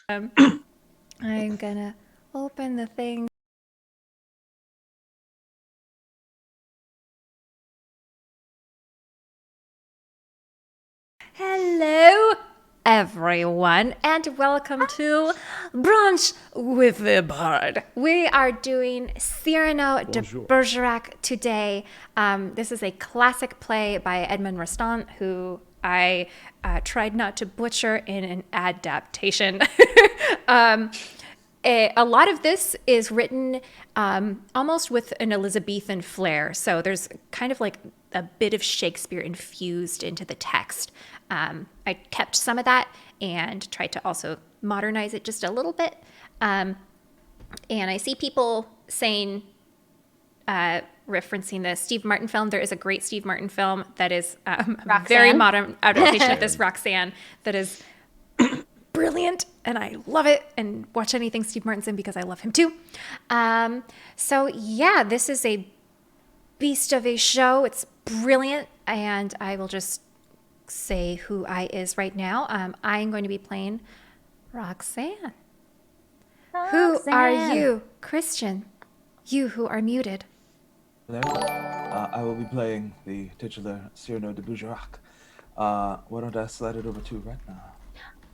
I'm gonna open the thing. Hello, everyone, and welcome to Brunch with the Bard. We are doing Cyrano de Bergerac today. This is a classic play by Edmond Rostand, who I tried not to butcher in an adaptation. A lot of this is written almost with an Elizabethan flair. So there's kind of like a bit of Shakespeare infused into the text. I kept some of that and tried to also modernize it just a little bit. And I see people saying, referencing the Steve Martin film. There is a great Steve Martin film that is a very modern adaptation of this, Roxane, that is brilliant, and I love it, and watch anything Steve Martin's in because I love him too. So yeah, this is a beast of a show. It's brilliant, and I will just say who I is right now. I'm going to be playing Roxane. Who are you, Christian? You who are muted. Hello. I will be playing the titular Cyrano de Bergerac. Why don't I slide it over to Ratana?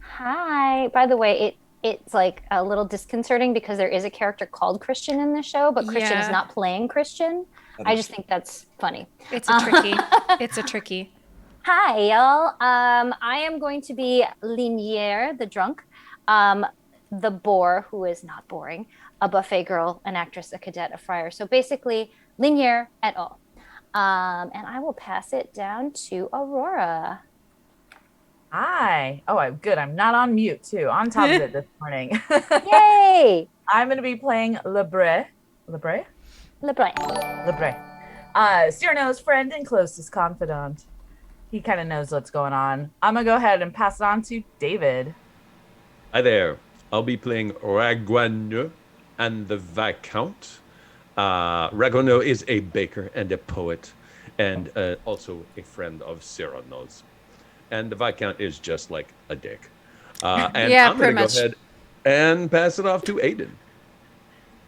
Hi. By the way, it's like a little disconcerting because there is a character called Christian in the show, but Christian is not playing Christian. I just think that's funny. It's a tricky. It's a tricky. Hi, y'all. I am going to be Linière, the drunk, the bore, who is not boring, a buffet girl, an actress, a cadet, a friar. So basically, Linière et al. And I will pass it down to Aurora. Hi. Oh, I'm good. I'm not on mute, too. On top of it this morning. Yay! I'm going to be playing Bret. Cyrano's friend and closest confidant. He kind of knows what's going on. I'm going to go ahead and pass it on to David. Hi there. I'll be playing Ragueneau and the Viscount. Ragueneau is a baker and a poet, and also a friend of Cyrano's. And the Viscount is just like a dick. And I'm going to go ahead and pass it off to Adin.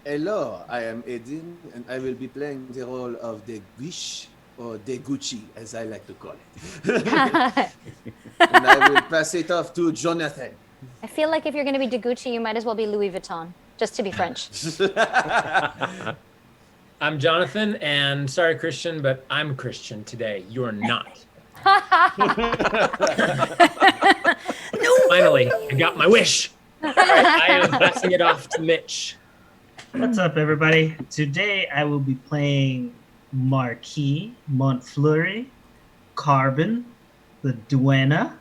Hello, I am Adin, and I will be playing the role of the Guiche, or the Gucci, as I like to call it. And I will pass it off to Jonathan. I feel like if you're going to be de Gucci, you might as well be Louis Vuitton, just to be French. I'm Jonathan, and sorry, Christian, but I'm Christian today. You're not. Finally, I got my wish. All right, I am passing it off to Mitch. What's up, everybody? Today I will be playing Marquis Montfleury, Carbon, the Duenna,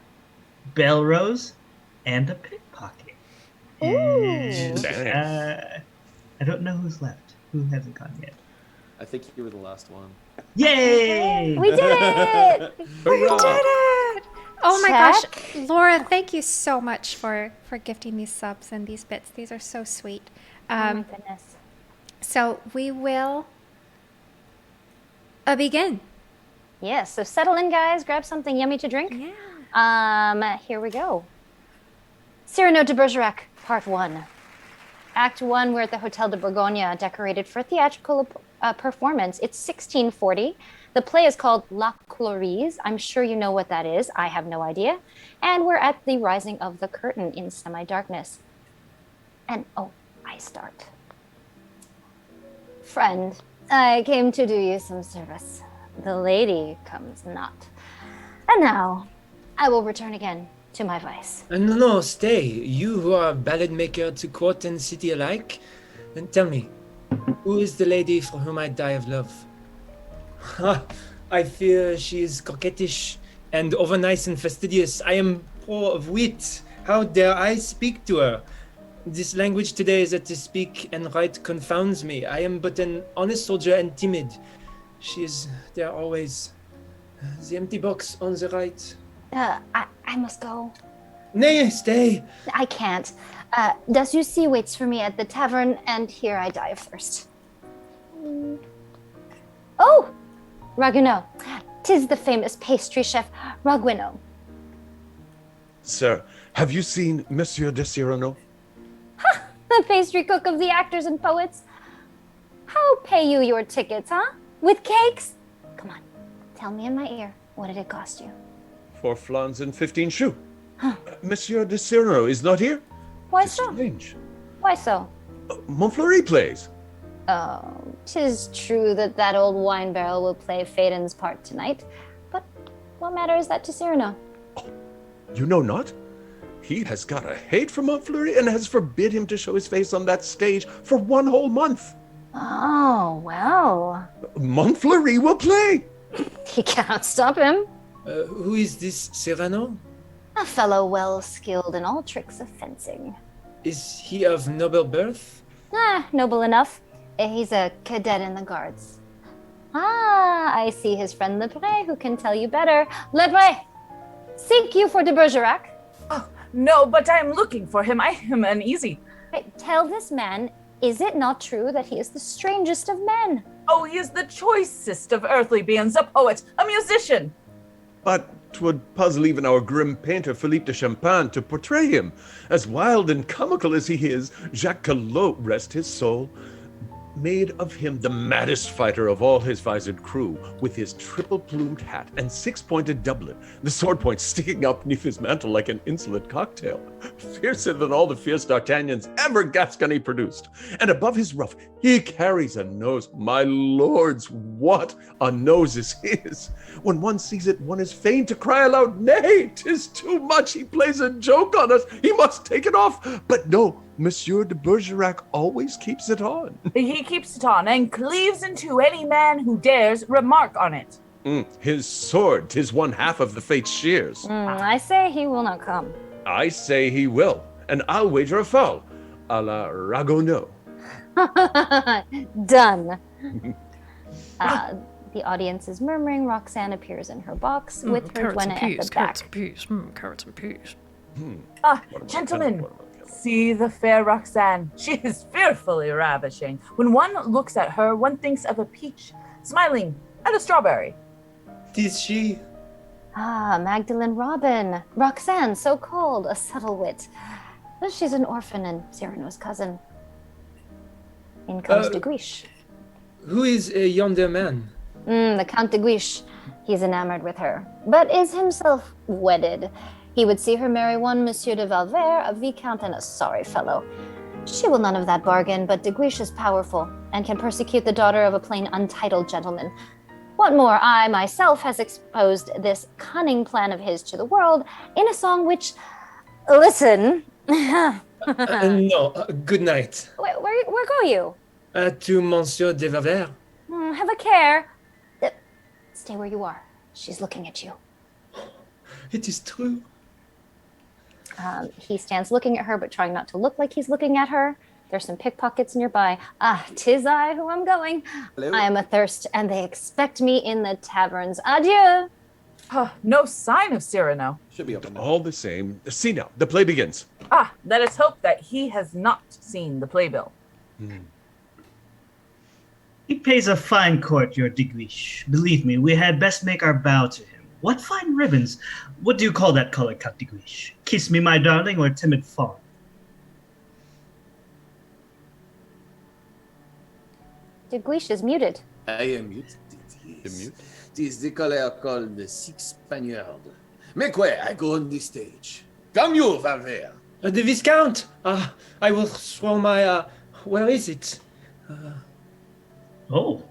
Belrose, and a pickpocket. And I don't know who's left. Who hasn't gone yet? I think you were the last one. Yay! We did it! We did it! Oh my gosh, Laura, thank you so much for gifting these subs and these bits. These are so sweet. Oh my goodness. So we will begin. Yes, so settle in, guys. Grab something yummy to drink. Yeah. Here we go. Cyrano de Bergerac, Part 1. Act 1, we're at the Hotel de Bourgogne, decorated for a theatrical performance. It's 1640. The play is called La Clorise. I'm sure you know what that is. I have no idea. And we're at the rising of the curtain in semi-darkness. And, I start. Friend, I came to do you some service. The lady comes not. And now, I will return again to my vice. No, stay. You who are ballad maker to court and city alike. And tell me, who is the lady for whom I die of love? I fear she is coquettish and over nice and fastidious. I am poor of wit. How dare I speak to her? This language today that to speak and write confounds me. I am but an honest soldier and timid. She is there always. The empty box on the right. I must go. Nay, stay. I can't. Dasusi waits for me at the tavern, and here I die of thirst. Oh! Ragueneau. 'Tis the famous pastry chef Ragueneau. Sir, have you seen Monsieur de Cyrano? The pastry cook of the actors and poets. How pay you your tickets, huh? With cakes? Come on, tell me in my ear, what did it cost you? 4 flans and 15 sous. Monsieur de Cyrano is not here? Why Tis so? strange. Why so? Montfleury plays. Oh, 'tis true that old wine barrel will play Phaeton's part tonight, but what matter is that to Cyrano? You know not? He has got a hate for Montfleury and has forbid him to show his face on that stage for 1 whole month. Oh, well. Montfleury will play. He cannot stop him. Who is this Cyrano? A fellow well skilled in all tricks of fencing. Is he of noble birth? Noble enough. He's a cadet in the guards. I see his friend Bret, who can tell you better. Bret, seek you for de Bergerac? Oh, no, but I am looking for him. I am uneasy. Tell this man, is it not true that he is the strangest of men? Oh, he is the choicest of earthly beings, a poet, a musician. But 'twould puzzle even our grim painter Philippe de Champagne to portray him. As wild and comical as he is, Jacques Collot, rest his soul, made of him the maddest fighter of all his visored crew, with his triple-plumed hat and 6-pointed doublet, the sword point sticking out beneath his mantle like an insolent cocktail, fiercer than all the fierce D'Artagnans ever Gascony produced. And above his ruff, he carries a nose. My lords, what a nose is his! When one sees it, one is fain to cry aloud, "Nay, 'tis too much, he plays a joke on us, he must take it off." But no, Monsieur de Bergerac always keeps it on. He keeps it on and cleaves into any man who dares remark on it. His sword, 'tis 1/2 of the fate's shears. I say he will not come. I say he will, and I'll wager a foul, a la Ragueneau. Done. The audience is murmuring. Roxane appears in her box with her duenna at the back. Carrots and peas. Gentlemen, see the fair Roxane. She is fearfully ravishing. When one looks at her, one thinks of a peach smiling at a strawberry. Tis she. Magdalene Robin. Roxane, so called, a subtle wit. She's an orphan and Cyrano's cousin. In comes de Guiche. Who is yonder man? The Count de Guiche. He's enamored with her, but is himself wedded. He would see her marry one Monsieur de Valvert, a viscount and a sorry fellow. She will none of that bargain, but de Guiche is powerful and can persecute the daughter of a plain untitled gentleman. What more, I myself has exposed this cunning plan of his to the world in a song which, listen. No, good night. Where go you? To Monsieur de Valvert. Have a care. Stay where you are. She's looking at you. It is true. He stands looking at her, but trying not to look like he's looking at her. There's some pickpockets nearby. 'Tis I who am going. Hello? I am athirst, and they expect me in the taverns. Adieu. No sign of Cyrano. Should be open now. All the same, see now, the play begins. Let us hope that he has not seen the playbill. He pays a fine court, your de Guiche. Believe me, we had best make our bow to him. What fine ribbons! What do you call that color, Count de Guiche? Kiss me, my darling, or timid fawn? De Guiche is muted. I am muted, yes. Mute? It is the color called the Six Spaniard. Make way, I go on the stage. Come you, Valvert. The Viscount! I will throw my, where is it? Oh,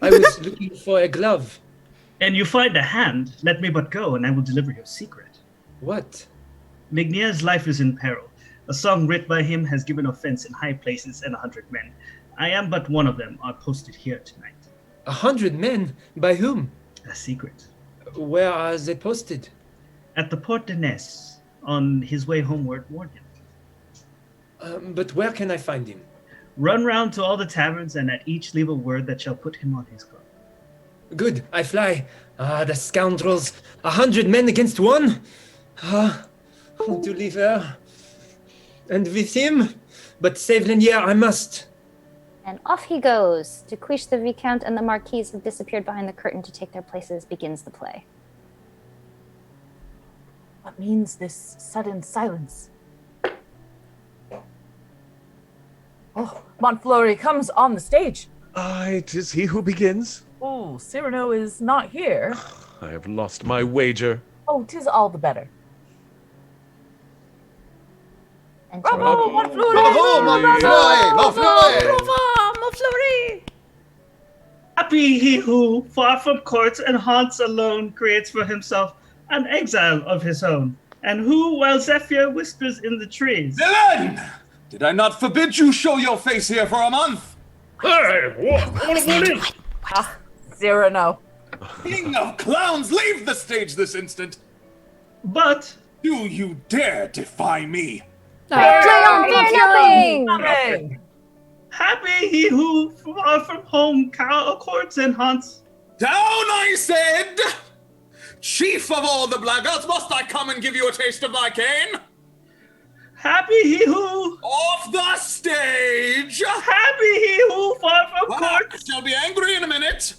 I was looking for a glove. and you find a hand. Let me but go, and I will deliver your secret. What? Mignier's life is in peril. A song writ by him has given offense in high places and 100 men. I am but one of them, are posted here tonight. 100 men? By whom? A secret. Where are they posted? At the Port de Ness, on his way homeward, warn him. But where can I find him? Run round to all the taverns, and at each leave a word that shall put him on his guard. Good, I fly. The scoundrels. 100 men against one? To leave her. And with him? But save Lanier I must. And off he goes. De Guiche, the Viscount, and the Marquise have disappeared behind the curtain to take their places. Begins the play. What means this sudden silence? Oh, Montfleury comes on the stage. It is he who begins. Oh, Cyrano is not here. I have lost my wager. Oh, 'tis all the better. And Bravo, Montfleury! Bravo, Montfleury! Montfleury! Bravo, Montfleury! Happy he who, far from courts and haunts alone, creates for himself an exile of his own, and who, while Zephyr whispers in the trees. Villain! Did I not forbid you show your face here for a month? Hey, what? Cyrano. King of clowns, leave the stage this instant! But Do you dare defy me? Play on, fear nothing! Nothing. happy he who, far from home, courts and haunts. Down, I said! Chief of all the blackguards, must I come and give you a taste of my cane? Happy he who, Off the stage! happy he who, far from I courts. shall be angry in a minute.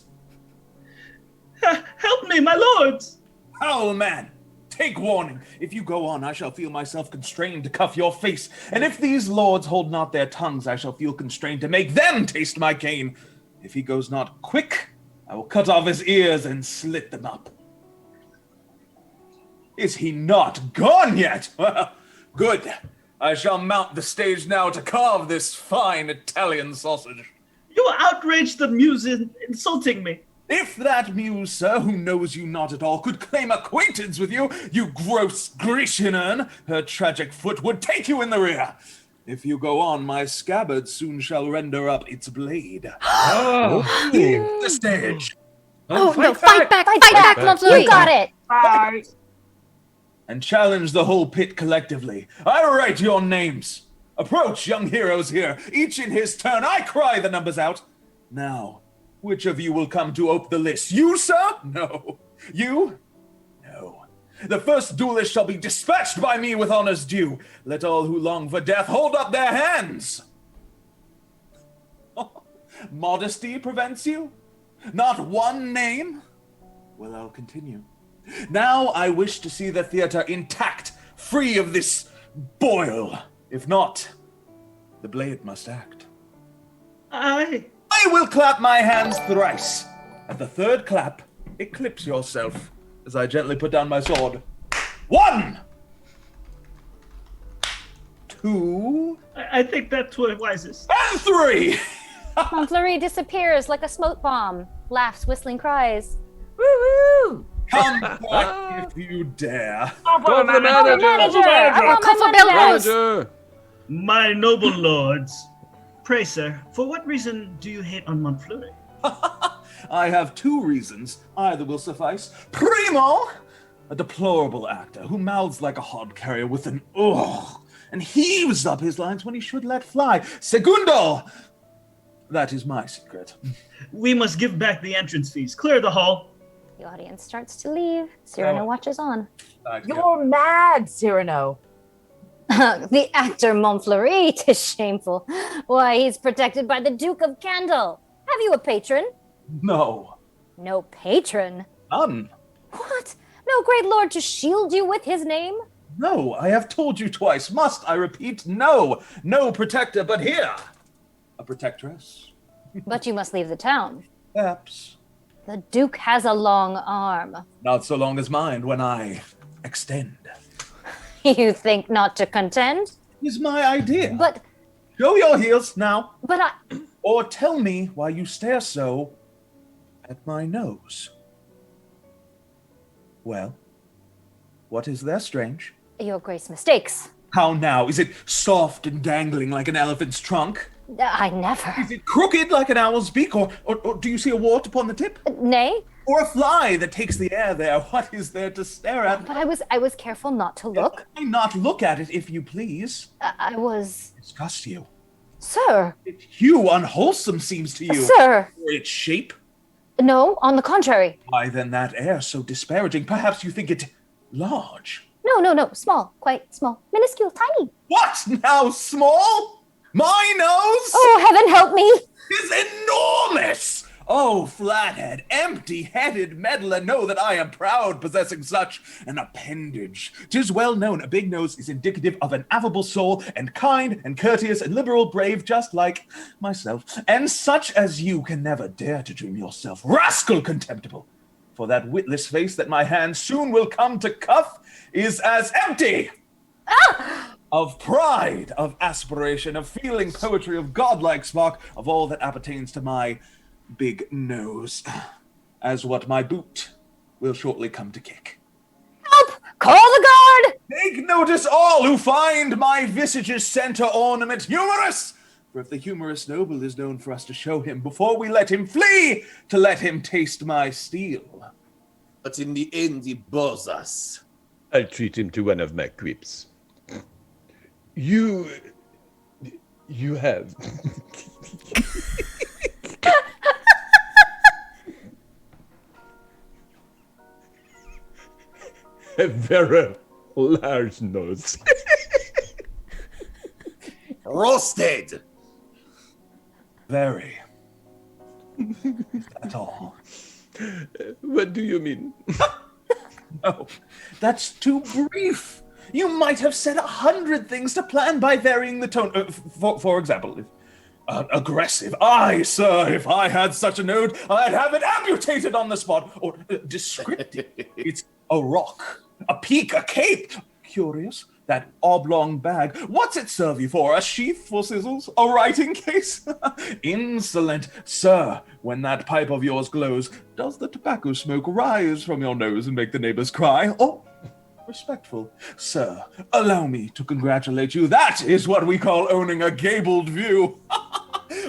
Help me, my lords! Owl man, take warning. If you go on, I shall feel myself constrained to cuff your face. And if these lords hold not their tongues, I shall feel constrained to make them taste my cane. If he goes not quick, I will cut off his ears and slit them up. Is he not gone yet? Good. I shall mount the stage now to carve this fine Italian sausage. You outraged the muse in insulting me. If that muse, sir, who knows you not at all, could claim acquaintance with you, you gross Grecian urn, her tragic foot would take you in the rear. If you go on, my scabbard soon shall render up its blade. Leave the stage. Oh, no, fight back, Montfleury! You got it! Bye. And challenge the whole pit collectively. I write your names. Approach, young heroes here. Each in his turn. I cry the numbers out. Now, which of you will come to ope the list? You, sir? No. You? No. The first duelist shall be dispatched by me with honors due. Let all who long for death hold up their hands. Modesty prevents you? Not one name? Well, I'll continue. Now I wish to see the theater intact, free of this boil. If not, the blade must act. I will clap my hands thrice. At the third clap, eclipse yourself as I gently put down my sword. 1, 2, I think that's what wisest. and 3. Montfleury disappears like a smoke bomb. Laughs, whistling cries. Woo-hoo! Come back if you dare. Call the Manager! I want my money back! My noble lords, pray, sir, for what reason do you hate on Montfleury? I have 2 reasons. Either will suffice. Primo, a deplorable actor who mouths like a hod carrier with an ugh, and heaves up his lines when he should let fly. Segundo, that is my secret. We must give back the entrance fees. Clear the hall. The audience starts to leave. Cyrano watches on. You're mad, Cyrano. The actor Montfleury, 'tis shameful. Why, he's protected by the Duke of Candle. Have you a patron? No. No patron? None. What? No great lord to shield you with his name? No, I have told you twice. Must I repeat? No. No protector, but here. A protectress. But you must leave the town. Perhaps. The Duke has a long arm. Not so long as mine when I extend. You think not to contend? Is my idea. But Show your heels now. I... Or tell me why you stare so at my nose. Well, what is there strange? Your Grace mistakes. How now? Is it soft and dangling like an elephant's trunk? I never. Is it crooked like an owl's beak? Or do you see a wart upon the tip? Nay, Or a fly that takes the air there? What is there to stare at? but I was careful not to look. Why not look at it, if you please? I was... Disgust you. Sir! Its hue unwholesome seems to you. Sir! Or its shape? No, on the contrary. Why then that air so disparaging? Perhaps you think it large. No, small, quite small, minuscule, tiny. What now, small? My nose Oh, heaven help me! is enormous! Oh, flathead, empty-headed meddler, know that I am proud possessing such an appendage. 'Tis well known a big nose is indicative of an affable soul, and kind and courteous and liberal brave, just like myself. And such as you can never dare to dream yourself rascal contemptible. For that witless face that my hand soon will come to cuff is as empty of pride, of aspiration, of feeling poetry, of godlike spark, of all that appertains to my big nose, as what my boot will shortly come to kick. Help! Call the guard! Take notice all who find my visage's center ornament humorous! For if the humorous noble is known for us to show him before we let him flee, to let him taste my steel. But in the end, he bores us. I'll treat him to one of my quips. You have... a very large nose. Roasted! Very. That's all. What do you mean? No, that's too brief. You might have said 100 things to plan by varying the tone. For example, if, aggressive. Aye, sir, if I had such a note, I'd have it amputated on the spot. Or descriptive. It's a rock, a peak, a cape. Curious. That oblong bag. What's it serve you for? A sheath for sizzles? A writing case? Insolent. Sir, when that pipe of yours glows, does the tobacco smoke rise from your nose and make the neighbors cry? Or respectful. Sir, allow me to congratulate you. That is what we call owning a gabled view.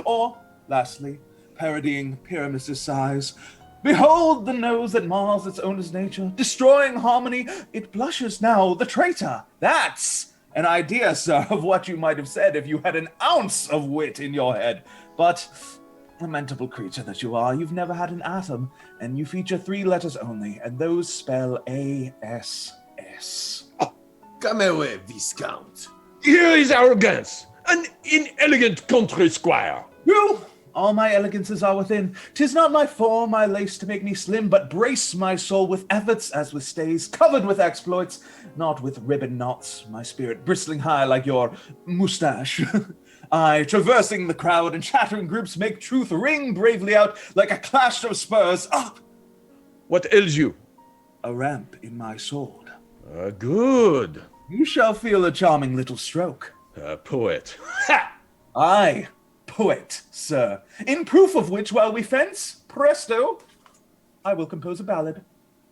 Or, lastly, parodying Pyramus's sighs. Behold the nose that mars its owner's nature, destroying harmony. It blushes now, the traitor. That's an idea, sir, of what you might have said if you had an ounce of wit in your head. But, lamentable creature that you are, you've never had an atom, and you feature 3 letters only, and those spell A-S-S. Come away, Viscount. Here is arrogance, an inelegant country squire. You! All my elegances are within. 'Tis not my form I lace to make me slim, but brace my soul with efforts as with stays, covered with exploits, not with ribbon knots, my spirit bristling high like your moustache. I, traversing the crowd and chattering groups, make truth ring bravely out like a clash of spurs. Up! What ails you? A ramp in my sword. Good. You shall feel a charming little stroke. A poet. Ha! Aye. Poet, sir, in proof of which, while we fence, presto, I will compose a ballad.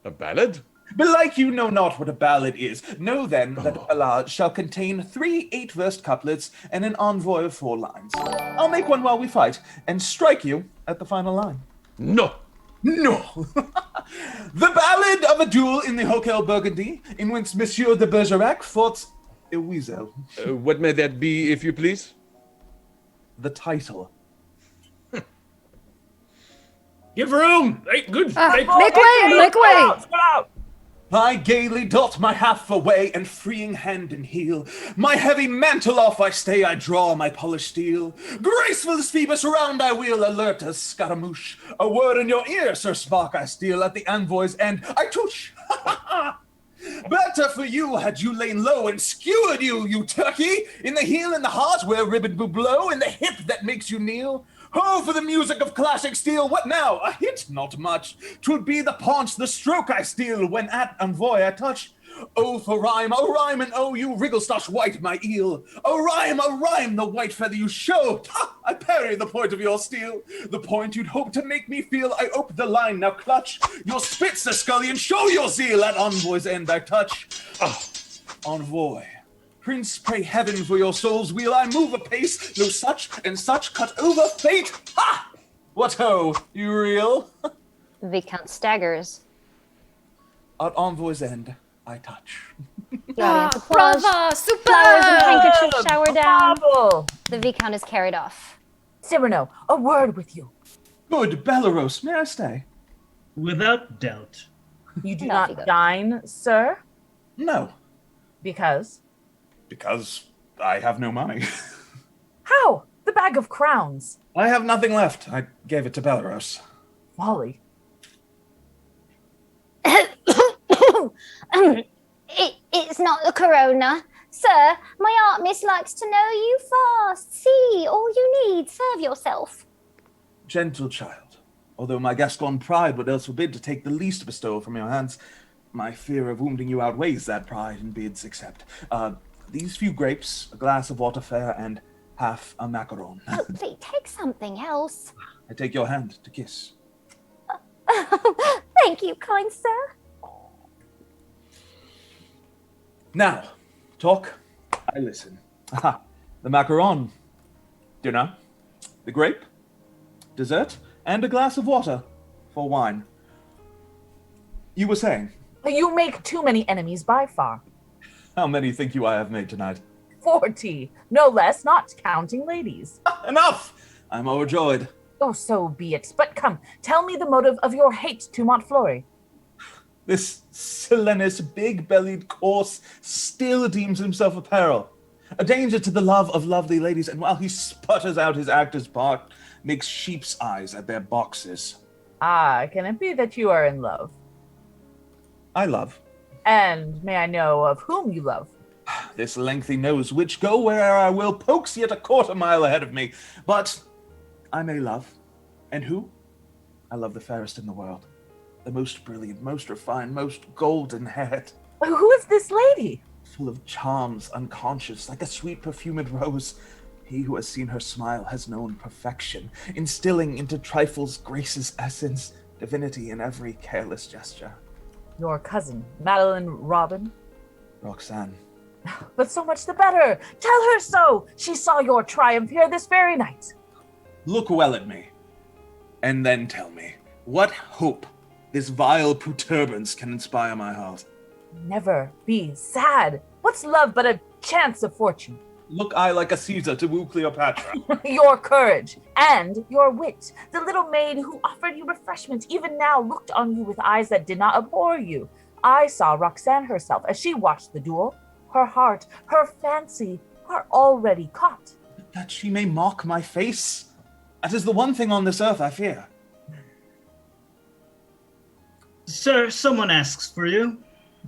A ballad? Belike you know not what a ballad is. Know then that a ballad shall contain 3 8-versed couplets and an envoy of 4 lines. I'll make one while we fight, and strike you at the final line. No. No. The ballad of a duel in the Hotel Burgundy, in which Monsieur de Bergerac fought a weasel. What may that be, if you please? The title. Give room! Hey, good. Make way! I gaily dot my half away, and freeing hand and heel, my heavy mantle off I stay, I draw my polished steel. Graceful as Phoebus round I wheel, alert as Scaramouche. A word in your ear, Sir Spark, I steal, at the envoy's end I touch. Better for you had you lain low and skewered you, you turkey, in the heel and the heart where ribbon will blow, in the hip that makes you kneel. Ho for the music of classic steel, what now? A hit? Not much. 'Twould be the paunch, the stroke I steal, when at envoy I touch. Oh, for rhyme, and oh, you wriggle-stosh white, my eel. Oh, rhyme, the white feather you show. Ha! I parry the point of your steel. The point you'd hope to make me feel. I ope the line, now clutch your spits, the scullion, show your zeal. At envoy's end I touch. Envoy. Prince, pray heaven for your soul's weal. I move apace, no such and such cut over fate. Ha! What ho, you reel? The Viscount staggers. At envoy's end I touch. The audience applauds. Brava! Super! Flowers and handkerchiefs shower down. Bravo! The Viscount is carried off. Cyrano, a word with you. Good Belarus, may I stay? Without doubt. You do No, not Figo. dine, sir? No, Because? because I have no money. How? The bag of crowns. I have nothing left. I gave it to Belarus. folly. It's not the corona. Sir, my aunt miss likes to know you fast. See, all you need. Serve yourself. Gentle child, although my Gascon pride would else forbid to take the least bestowal from your hands, my fear of wounding you outweighs that pride and bids accept. These few grapes, a glass of water fair, and half a macaron. Oh, please, take something else. I take your hand to kiss. Thank you, kind sir. Now, talk, I listen. Aha, the macaron, dinner, the grape, dessert, and a glass of water for wine. You were saying? You make too many enemies by far. How many think you I have made tonight? 40, no less, not counting ladies. Enough! I'm overjoyed. Oh, so be it. But come, tell me the motive of your hate to Montfleury. This Silenus, big-bellied corse, still deems himself a peril, a danger to the love of lovely ladies, and while he sputters out his actor's part, makes sheep's eyes at their boxes. Ah, can it be that you are in love? I love. And may I know of whom you love? This lengthy nose, which go where I will, pokes yet a quarter mile ahead of me. But I may love. And who? I love the fairest in the world. The most brilliant, most refined, most golden-haired. Who is this lady? Full of charms, unconscious, like a sweet perfumed rose. He who has seen her smile has known perfection, instilling into trifles grace's essence, divinity in every careless gesture. Your cousin, Madeline Robin? Roxane. But so much the better. Tell her so. She saw your triumph here this very night. Look well at me, and then tell me, what hope this vile perturbance can inspire my heart? Never be sad. What's love but a chance of fortune? Look I like a Caesar to woo Cleopatra? Your courage and your wit. The little maid who offered you refreshment even now looked on you with eyes that did not abhor you. I saw Roxane herself as she watched the duel. Her heart, her fancy are already caught. That she may mock my face? That is the one thing on this earth I fear. Sir, someone asks for you.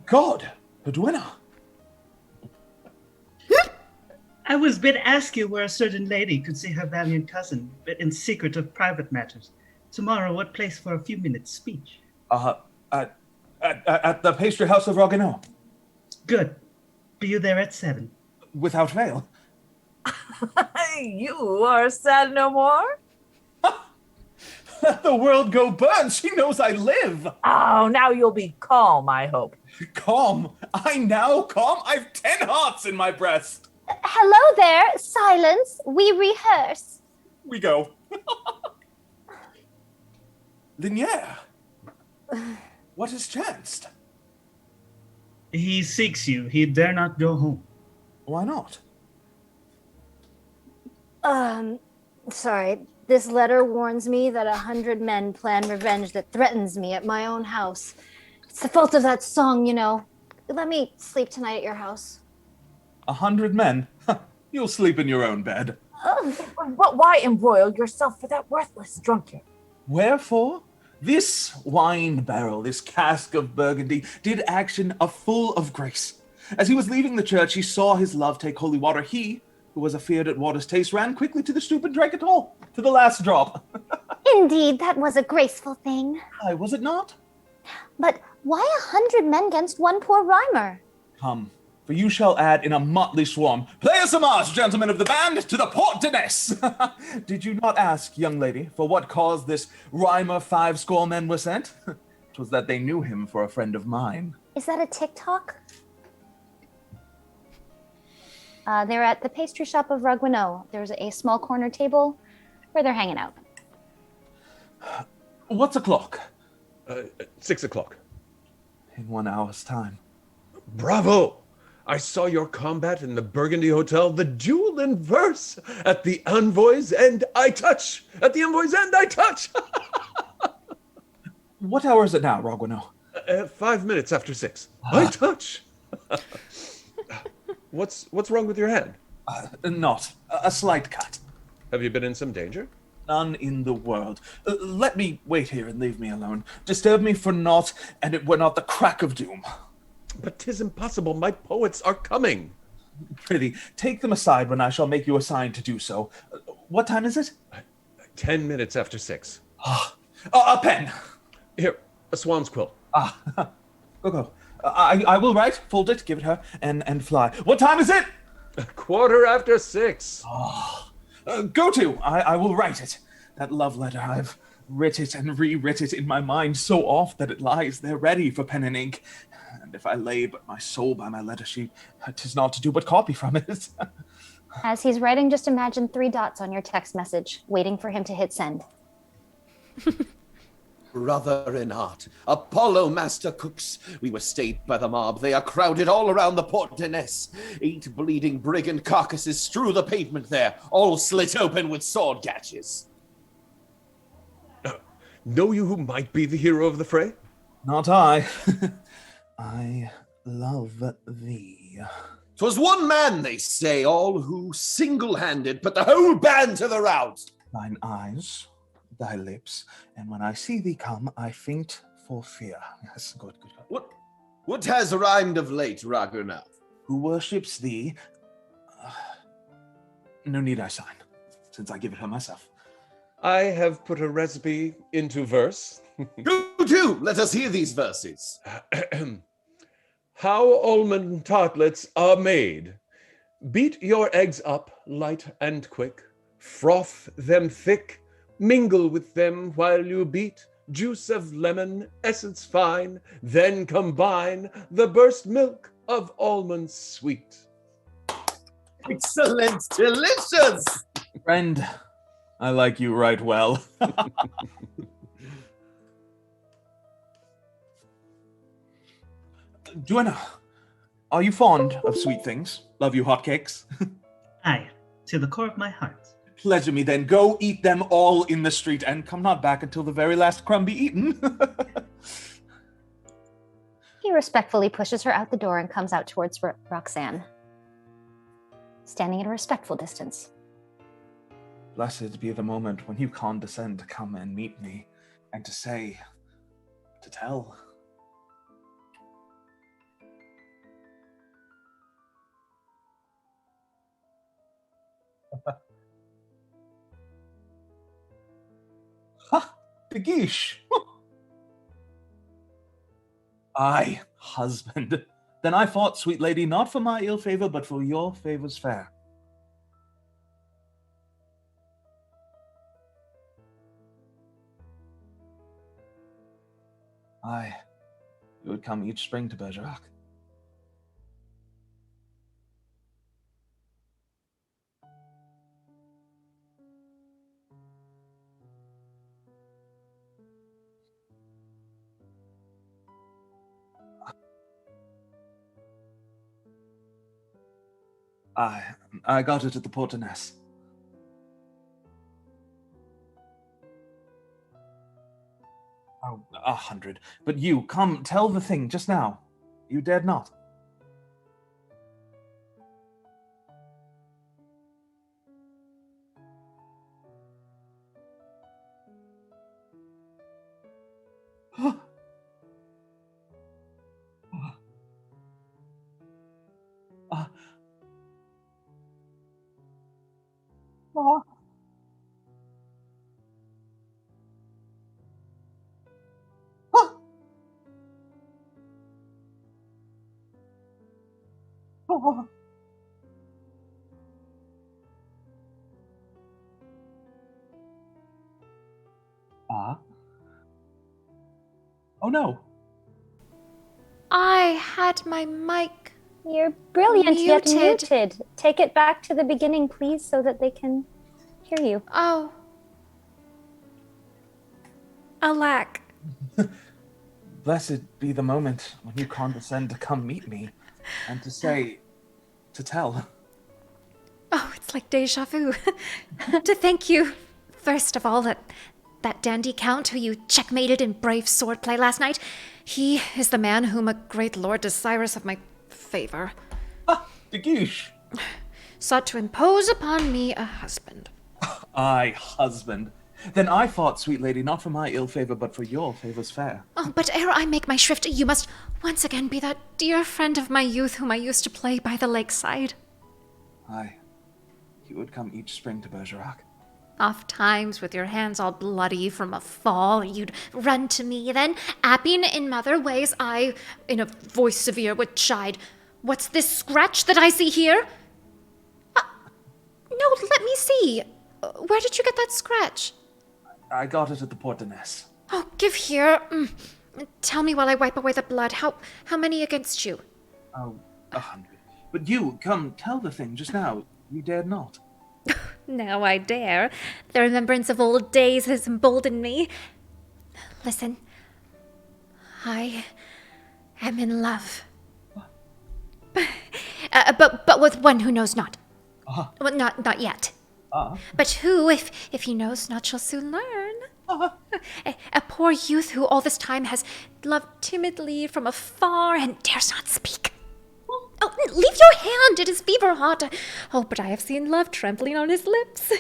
God, the duenna. I was bid ask you where a certain lady could see her valiant cousin, but in secret of private matters. Tomorrow, what place for a few minutes' speech? At the pastry house of Ragueneau. Good. Be you there at 7? Without fail. You are sad no more? Let the world go burn. She knows I live. Oh, now you'll be calm, I hope. Calm? I now calm? I've 10 hearts in my breast. Hello there. Silence. We rehearse. We go. Liniere. What has chanced? He seeks you. He dare not go home. Why not? Sorry. This letter warns me that 100 men plan revenge that threatens me at my own house. It's the fault of that song, you know. Let me sleep tonight at your house. 100 men? You'll sleep in your own bed. But why embroil yourself for that worthless drunkard? Wherefore? This wine barrel, this cask of Burgundy, did action a full of grace. As he was leaving the church, he saw his love take holy water. He, who was afeard at water's taste, ran quickly to the stoop and drank it all, to the last drop. Indeed, that was a graceful thing. Aye, was it not? But why 100 men against one poor rhymer? Come, for you shall add in a motley swarm. Play us a march, gentlemen of the band, to the Port de Ness. Did you not ask, young lady, for what cause this rhymer 50 men were sent? 'Twas that they knew him for a friend of mine. Is that a TikTok? They're at the pastry shop of Ragueneau. There's a small corner table where they're hanging out. What's o'clock? 6 o'clock. In 1 hour's time. Bravo! I saw your combat in the Burgundy Hotel, the duel in verse at the Envoy's End I touch. At the Envoy's End I touch. What hour is it now, Ragueneau? 5 minutes after 6. I touch. What's wrong with your hand? Not. A slight cut. Have you been in some danger? None in the world. Let me wait here and leave me alone. Disturb me for naught, and it were not the crack of doom. But 'tis impossible, my poets are coming. Prithee, take them aside when I shall make you a sign to do so. What time is it? 10 minutes after 6. A pen! Here, a swan's quill. Go. I will write, fold it, give it her, and fly. What time is it? 6:15. Go to! I will write it. That love letter, I've writ it and rewrit it in my mind so oft that it lies there ready for pen and ink. And if I lay but my soul by my letter sheet, 'tis not to do but copy from it. As he's writing, just imagine 3 dots on your text message, waiting for him to hit send. Brother in art, Apollo master cooks. We were stayed by the mob. They are crowded all around the Port de Ness. 8 bleeding brigand carcasses strew the pavement there, all slit open with sword gashes. Know you who might be the hero of the fray? Not I. I love thee. 'Twas one man, they say, all who single-handed put the whole band to the rout. Thine eyes, thy lips, and when I see thee come, I faint for fear. Yes, good. What has rhymed of late, Ragueneau? Who worships thee? No need I sign, since I give it her myself. I have put a recipe into verse. Do, let us hear these verses. How almond tartlets are made. Beat your eggs up light and quick. Froth them thick. Mingle with them while you beat. Juice of lemon, essence fine. Then combine the burst milk of almonds sweet. Excellent, delicious. Friend, I like you right well. Duenna, are you fond of sweet things? Love you hotcakes? Aye, to the core of my heart. Pleasure me then. Go eat them all in the street, and come not back until the very last crumb be eaten. He respectfully pushes her out the door and comes out towards Roxane, standing at a respectful distance. Blessed be the moment when you condescend to come and meet me, and to say, to tell. Ha! The Guiche! Aye, husband. Then I fought, sweet lady, not for my ill favor, but for your favors fair. Aye, you would come each spring to Bergerac. I got it at the Port de Ness. Oh, 100. But you, come, tell the thing just now. You dared not. Oh no. I had my mic. You're brilliant, yet Muted. muted. Take it back to the beginning, please, so that they can hear you. Oh. Alack. Blessed be the moment when you condescend to come meet me, and to say, to tell. Oh, it's like deja vu. To thank you, first of all, that dandy count who you checkmated in brave swordplay last night. He is the man whom a great lord desirous of my favor The Guiche. sought to impose upon me a husband. Aye, husband. Then I fought, sweet lady, not for my ill favor, but for your favors fair. Oh, but ere I make my shrift, you must once again be that dear friend of my youth whom I used to play by the lakeside. Aye, you would come each spring to Bergerac. Oft times, with your hands all bloody from a fall, you'd run to me. Then, apping in mother ways, I, in a voice severe, would chide, "What's this scratch that I see here?" No, let me see. Where did you get that scratch? I got it at the Port de Ness. Oh, give here. Tell me while I wipe away the blood. How many against you? Oh, 100. But you, come, tell the thing just now. You dared not. Now I dare. The remembrance of old days has emboldened me. Listen. I am in love. But with one who knows not. Well, not yet. But who, if he knows not, shall soon learn. A poor youth who all this time has loved timidly from afar and dares not speak. Oh, leave your hand, it is fever hot. Oh, but I have seen love trembling on his lips.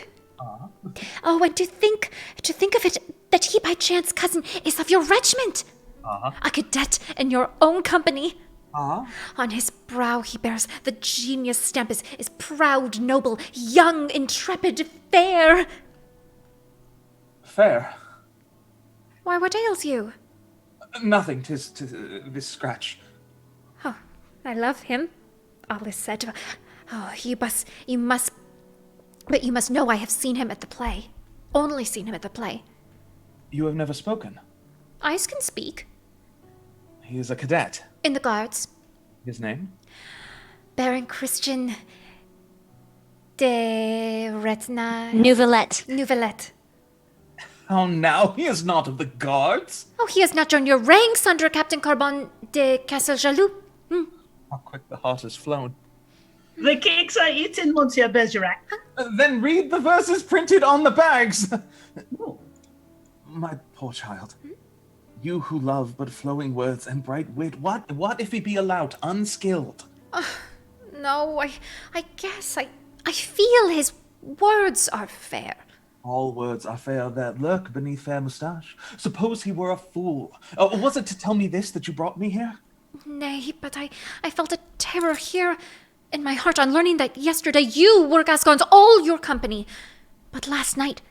Oh, and to think of it, that he by chance, cousin, is of your regiment. A cadet in your own company. On his brow he bears the genius stamp, is proud, noble, young, intrepid, fair. Fair? Why, what ails you? Nothing, 'tis this scratch. Oh, I love him. All is said. Oh, you must know I have seen him at the play. Only seen him at the play. You have never spoken? Eyes can speak. He is a cadet. In the guards. His name? Baron Christian de Ratana. Nouvellette. Oh, now, he is not of the guards. Oh, he has not joined your ranks under Captain Carbon de Casteljalou. How quick the heart has flown. The cakes are eaten, Monsieur Bergerac. Then read the verses printed on the bags. My poor child. You who love but flowing words and bright wit, what if he be a lout, unskilled? No, I guess I feel his words are fair. All words are fair that lurk beneath fair moustache. Suppose he were a fool. Was it to tell me this that you brought me here? Nay, but I felt a terror here in my heart on learning that yesterday you were Gascon's all your company. But last night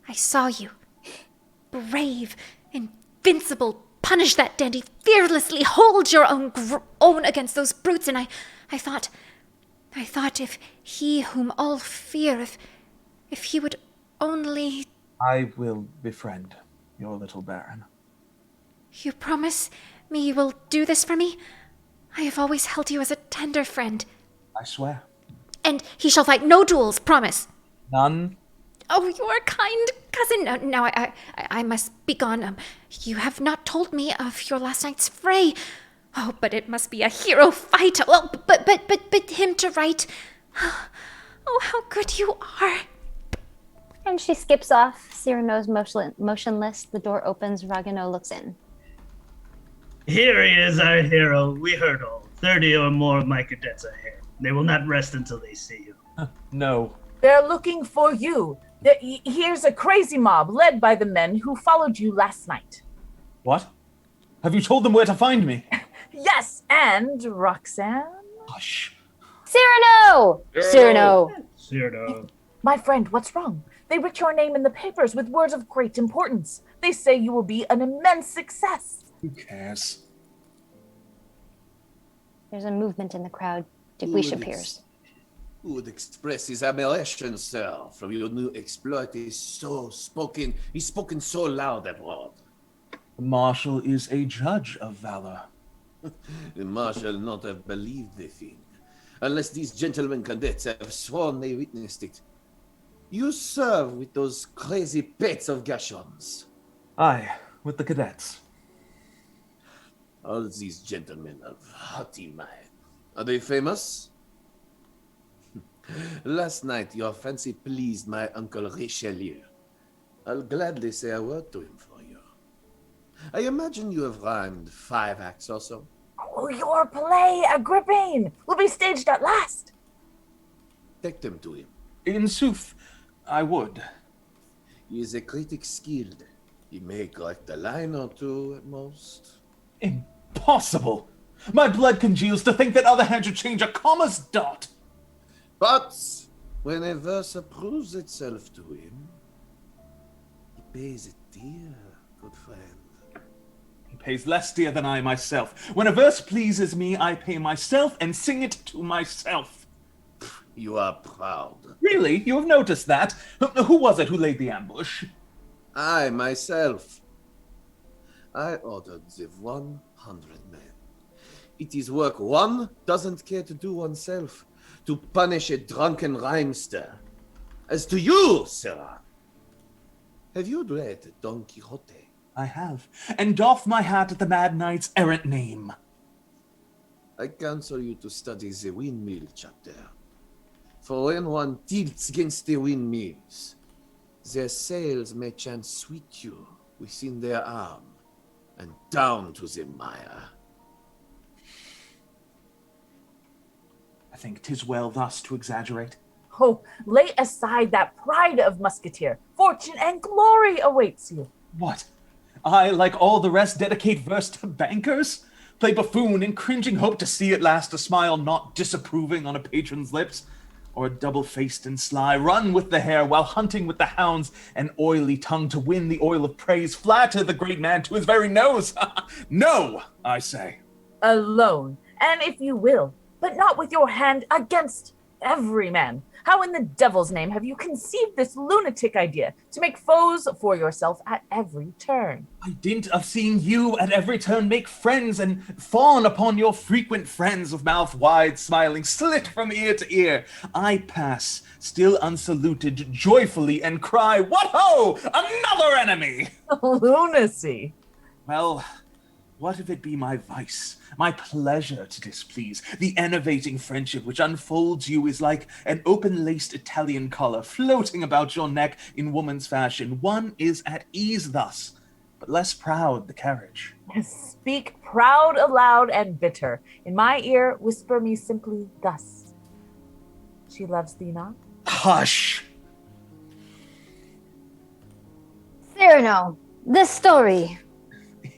I saw you, brave, invincible, punish that dandy fearlessly, hold your own against those brutes, and I thought if he whom all fear, if he would only... I will befriend your little baron. You promise me you will do this for me? I have always held you as a tender friend. I swear. And he shall fight no duels, promise. None. Oh, you are kind, cousin. Now I must be gone. You have not told me of your last night's fray. Oh, but it must be a hero fight. Well, but him to right. Oh, how good you are. And she skips off. Cyrano's motionless. The door opens. Ragueneau looks in. Here he is, our hero. We heard all. 30 or more of my cadets are here. They will not rest until they see you. No. They're looking for you. Here's a crazy mob led by the men who followed you last night. What? Have you told them where to find me? Yes, and Roxane? Hush. Cyrano! Cyrano. My friend, what's wrong? They writ your name in the papers with words of great importance. They say you will be an immense success. Who cares? There's a movement in the crowd. Guiche appears. Who would express his admiration, sir, from your new exploit is spoken so loud abroad. The marshal is a judge of valor. The marshal not have believed the thing, unless these gentlemen cadets have sworn they witnessed it. You serve with those crazy pets of Gachons. Aye, with the cadets. All these gentlemen of haughty mind. Are they famous? Last night your fancy pleased my uncle Richelieu. I'll gladly say a word to him for you. I imagine you have rhymed 5 acts or so. Oh, your play, Agrippine, will be staged at last. Take them to him. In sooth, I would. He is a critic skilled. He may correct a line or two at most. Impossible! My blood congeals to think that other hands should change a comma's dot. But when a verse approves itself to him, he pays it dear, good friend. He pays less dear than I myself. When a verse pleases me, I pay myself and sing it to myself. You are proud. Really? You have noticed that? Who was it who laid the ambush? I, myself. I ordered the 100 men. It is work one doesn't care to do oneself, to punish a drunken rhymester. As to you, sir, have you read Don Quixote? I have, and doff my hat at the Mad Knight's errant name. I counsel you to study the windmill chapter. For when one tilts against the windmills, their sails may chance sweet you within their arm, and down to the mire. I think 'tis well thus to exaggerate. Oh, lay aside that pride of musketeer. Fortune and glory awaits you. What? I, like all the rest, dedicate verse to bankers? Play buffoon in cringing hope to see at last a smile not disapproving on a patron's lips? Or double-faced and sly, run with the hare while hunting with the hounds, an oily tongue to win the oil of praise, flatter the great man to his very nose? No, I say. Alone, and if you will, but not with your hand against every man. How in the devil's name have you conceived this lunatic idea to make foes for yourself at every turn? By dint of seeing you at every turn make friends and fawn upon your frequent friends with mouth wide, smiling, slit from ear to ear, I pass, still unsaluted, joyfully, and cry, "What ho! Another enemy!" Lunacy. Well, what if it be my vice, my pleasure to displease? The enervating friendship which unfolds you is like an open-laced Italian collar floating about your neck in woman's fashion. One is at ease thus, but less proud the carriage. Speak proud aloud and bitter. In my ear, whisper me simply thus. She loves thee not? Hush! Cyrano, this story.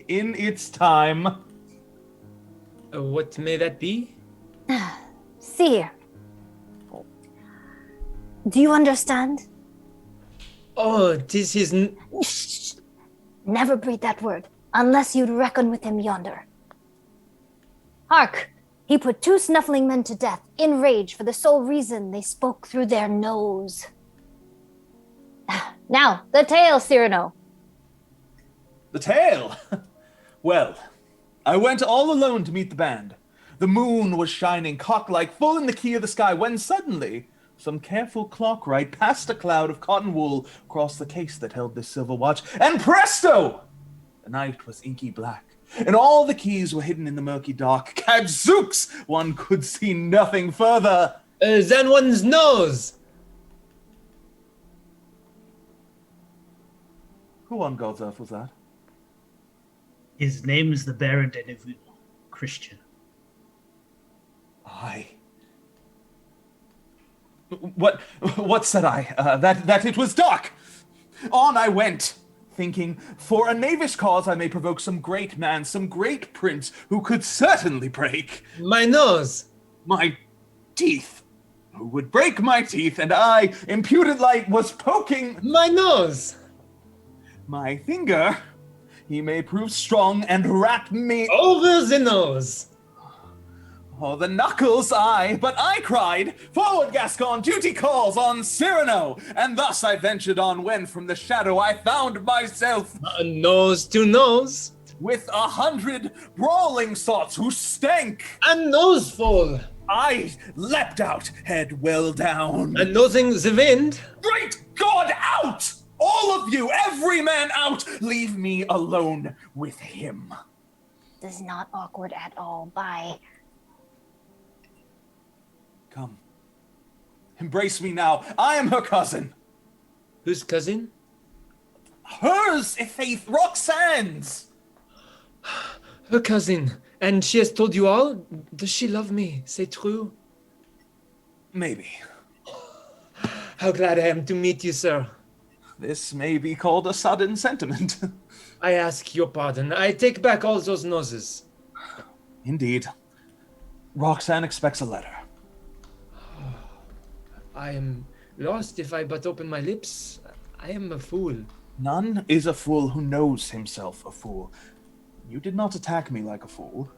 In its time. What may that be? See here. Do you understand? Oh, this is... Shh. Never breathe that word, unless you'd reckon with him yonder. Hark! He put 2 snuffling men to death, in rage, for the sole reason they spoke through their nose. Now, the tale, Cyrano. The tale? Well, I went all alone to meet the band. The moon was shining cock-like full in the key of the sky when suddenly some careful clock-right passed a cloud of cotton wool across the case that held this silver watch, and presto! The night was inky black, and all the keys were hidden in the murky dark. Gadzooks! One could see nothing further. Than one's nose! Who on God's earth was that? His name is the Baron de Neville, Christian. Aye. What said I? That it was dark. On I went, thinking, for a knavish cause I may provoke some great man, some great prince, who could certainly break My nose! my teeth. Who would break my teeth, and I, impudent light, was poking My nose! my finger. He may prove strong and rap me Over the nose! Oh, the knuckles, aye, but I cried, "Forward, Gascon, duty calls on Cyrano!" And thus I ventured on when from the shadow I found myself Nose to nose! with 100 brawling sots who stank. A noseful! I leapt out, head well down. And nosing the wind! Great God, out! All of you, every man out! Leave me alone with him. This is not awkward at all. Bye. Come. Embrace me now. I am her cousin. Whose cousin? Hers, i' faith, Roxane's. Her cousin. And she has told you all? Does she love me? C'est true? Maybe. How glad I am to meet you, sir. This may be called a sudden sentiment. I ask your pardon. I take back all those noses. Indeed. Roxane expects a letter. I am lost if I but open my lips. I am a fool. None is a fool who knows himself a fool. You did not attack me like a fool.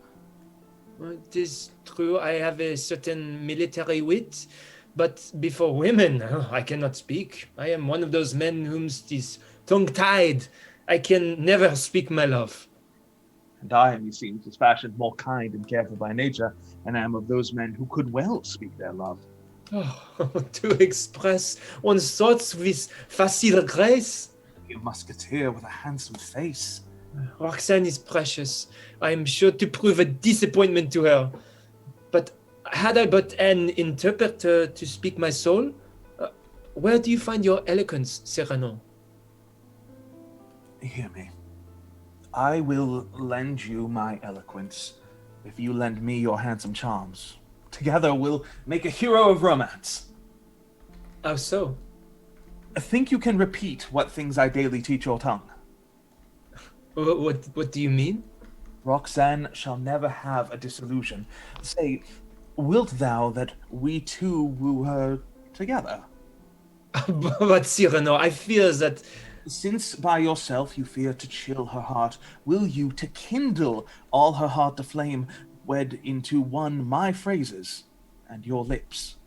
It is true, I have a certain military wit, but before women, I cannot speak. I am one of those men whom is tongue-tied. I can never speak my love. And I, meseems, is fashioned more kind and careful by nature, and am of those men who could well speak their love. Oh, to express one's thoughts with facile grace. A musketeer with a handsome face. Roxane is precious. I am sure to prove a disappointment to her. But had I but an interpreter to speak my soul, where do you find your eloquence, Cyrano? Hear me. I will lend you my eloquence if you lend me your handsome charms. Together we'll make a hero of romance. How so? Think you can repeat what things I daily teach your tongue? What do you mean? Roxane shall never have a disillusion. Say, wilt thou that we two woo her together? But Cyrano, I fear that... Since by yourself you fear to chill her heart, will you, to kindle all her heart to flame, wed into one my phrases and your lips?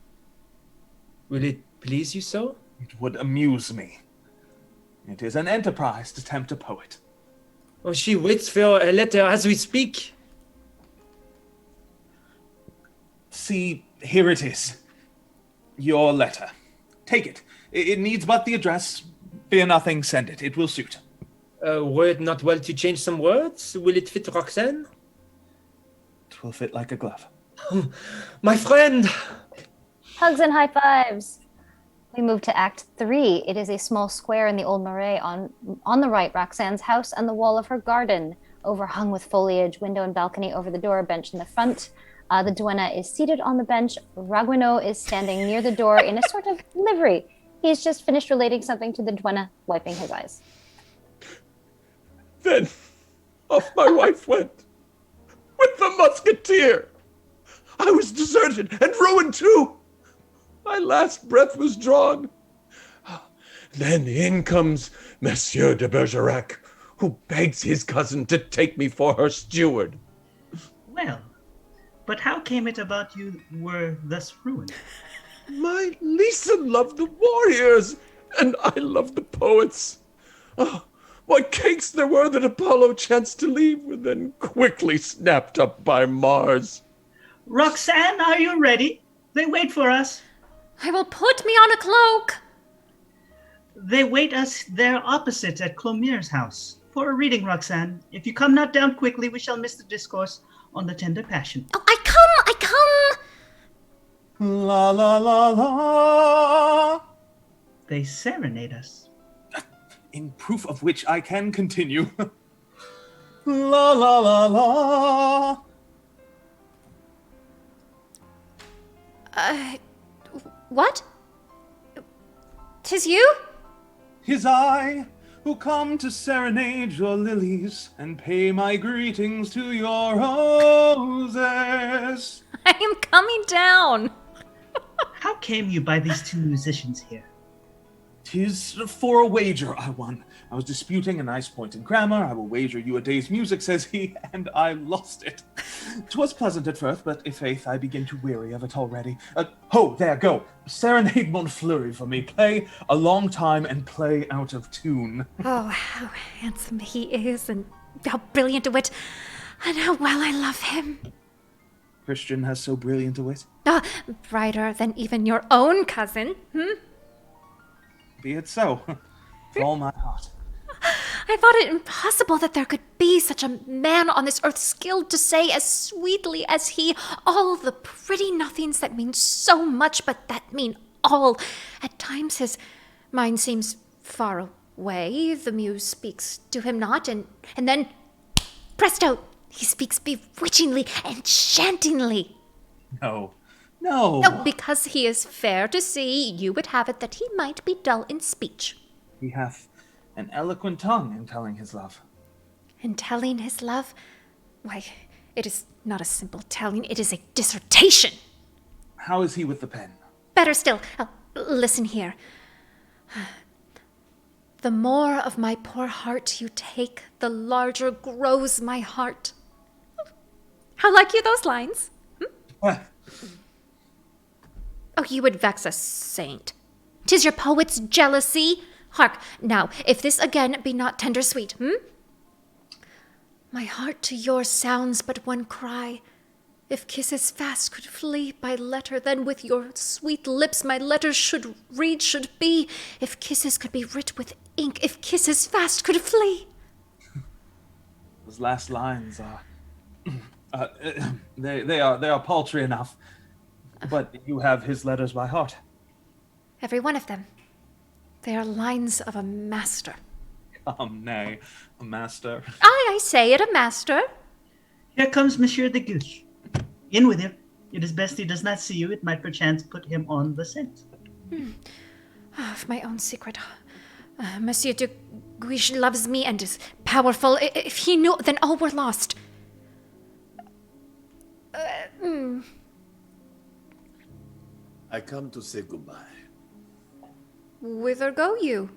Will it please you so? It would amuse me. It is an enterprise to tempt a poet. Oh, she waits for a letter as we speak. See, here it is. Your letter. Take it. It needs but the address. Fear nothing, send it. It will suit. Were it not well to change some words? Will it fit Roxane? It will fit like a glove. My friend! Hugs and high fives. We move to Act 3. It is a small square in the old Marais. On the right, Roxane's house and the wall of her garden, overhung with foliage, window and balcony over the door, bench in the front. The duenna is seated on the bench. Ragueneau is standing near the door in a sort of livery. He's just finished relating something to the duenna, wiping his eyes. Then off my wife went with the musketeer. I was deserted and ruined too. My last breath was drawn. Then in comes Monsieur de Bergerac, who begs his cousin to take me for her steward. Well, but how came it about you were thus ruined? My Lisa loved the warriors, and I loved the poets. Oh, what cakes there were that Apollo chanced to leave were then quickly snapped up by Mars. Roxane, are you ready? They wait for us. I will put me on a cloak. They wait us there opposite at Clomir's house for a reading, Roxane. If you come not down quickly, we shall miss the discourse on the tender passion. Oh, I come. La la la la. They serenade us. In proof of which I can continue. La la la la. What? 'Tis you? 'Tis I, who come to serenade your lilies and pay my greetings to your roses. I am coming down. How came you by these two musicians here? 'Tis for a wager I won. I was disputing a nice point in grammar. I will wager you a day's music, says he, and I lost it. 'Twas pleasant at first, but i'faith I begin to weary of it already. Ho, there, go. Serenade Montfleury for me. Play a long time and play out of tune. Oh, how handsome he is, and how brilliant a wit, and how well I love him. Christian has so brilliant a wit. Brighter than even your own cousin, Be it so. With all my heart. I thought it impossible that there could be such a man on this earth skilled to say as sweetly as he all the pretty nothings that mean so much, but that mean all. At times his mind seems far away, the muse speaks to him not, and then, presto, he speaks bewitchingly, enchantingly. No. No, because he is fair to see, you would have it that he might be dull in speech. He hath an eloquent tongue in telling his love. In telling his love? Why, it is not a simple telling, it is a dissertation. How is he with the pen? Better still, listen here. The more of my poor heart you take, the larger grows my heart. How like you those lines? What? Oh, you would vex a saint. 'Tis your poet's jealousy. Hark, now, if this again be not tender sweet, My heart to yours sounds but one cry. If kisses fast could flee by letter, then with your sweet lips my letters should be. If kisses could be writ with ink, if kisses fast could flee. Those last lines are... they are paltry enough. But you have his letters by heart. Every one of them. They are lines of a master. Nay, a master. I say it, a master. Here comes Monsieur de Guiche. In with him. It is best he does not see you. It might perchance put him on the scent. Of my own secret. Monsieur de Guiche loves me and is powerful. If he knew, then all were lost. I come to say goodbye. Whither go you?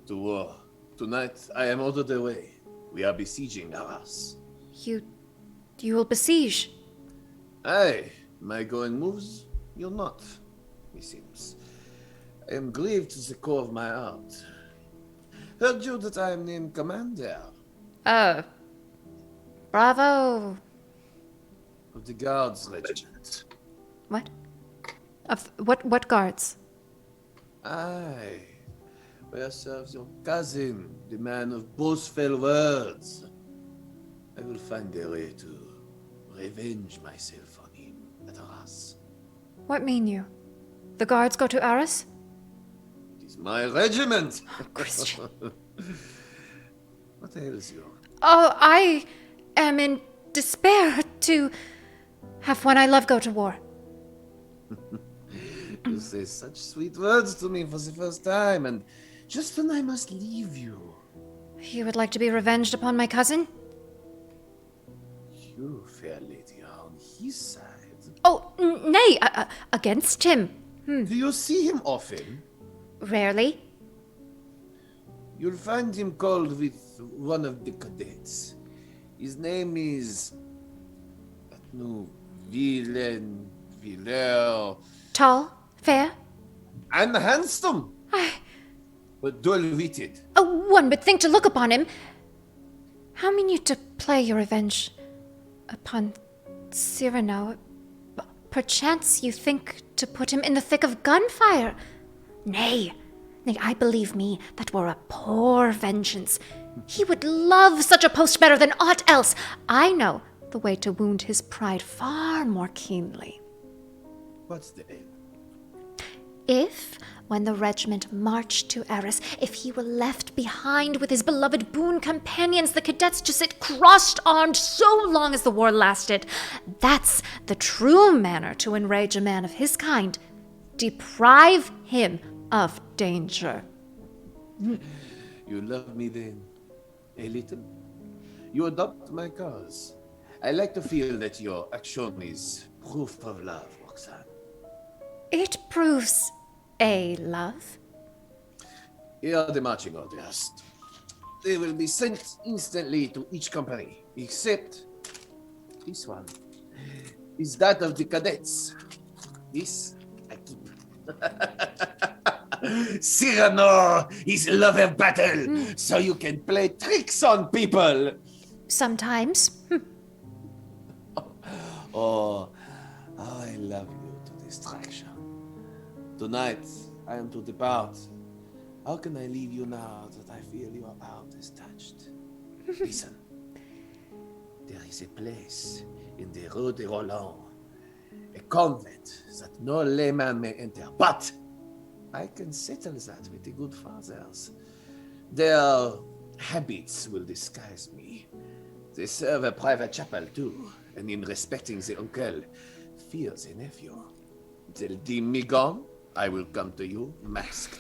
To war. Tonight, I am out of the way. We are besieging Arras. You will besiege? Aye, my going moves, you'll not, meseems. I am grieved to the core of my heart. Heard you that I am named commander. Bravo. Of the Guards Regiment. What? Of what guards? Aye, where serves your cousin, the man of boastful words. I will find a way to revenge myself on him at Arras. What mean you? The guards go to Arras? It is my regiment! Oh, Christian. What ails you? Oh, I am in despair to have one I love go to war. You say such sweet words to me for the first time, and just when I must leave you. You would like to be revenged upon my cousin? You, fair lady, are on his side. Oh, nay, against him. Do you see him often? Rarely. You'll find him called with one of the cadets. His name is... Villeur... Tall? Fair? And handsome! But dull-witted. Oh, one would think to look upon him. How mean you to play your revenge upon Cyrano? Perchance you think to put him in the thick of gunfire. Nay, I believe me, that were a poor vengeance. He would love such a post better than aught else. I know the way to wound his pride far more keenly. What's the aim? If, when the regiment marched to Arras, if he were left behind with his beloved boon companions, the cadets to sit crossed-armed so long as the war lasted, that's the true manner to enrage a man of his kind. Deprive him of danger. You love me then, a little? You adopt my cause. I like to feel that your action is proof of love, Roxane. It proves a love. Here are the marching orders. They will be sent instantly to each company, except this one is that of the cadets. This I keep. Cyrano is love of battle, so you can play tricks on people. Sometimes. Oh, how I love you to distraction. Tonight, I am to depart. How can I leave you now that I feel your heart is touched? Listen. There is a place in the Rue de Roland, a convent that no layman may enter, but I can settle that with the good fathers. Their habits will disguise me. They serve a private chapel too, and in respecting the uncle, fear the nephew. They'll deem me gone, I will come to you masked.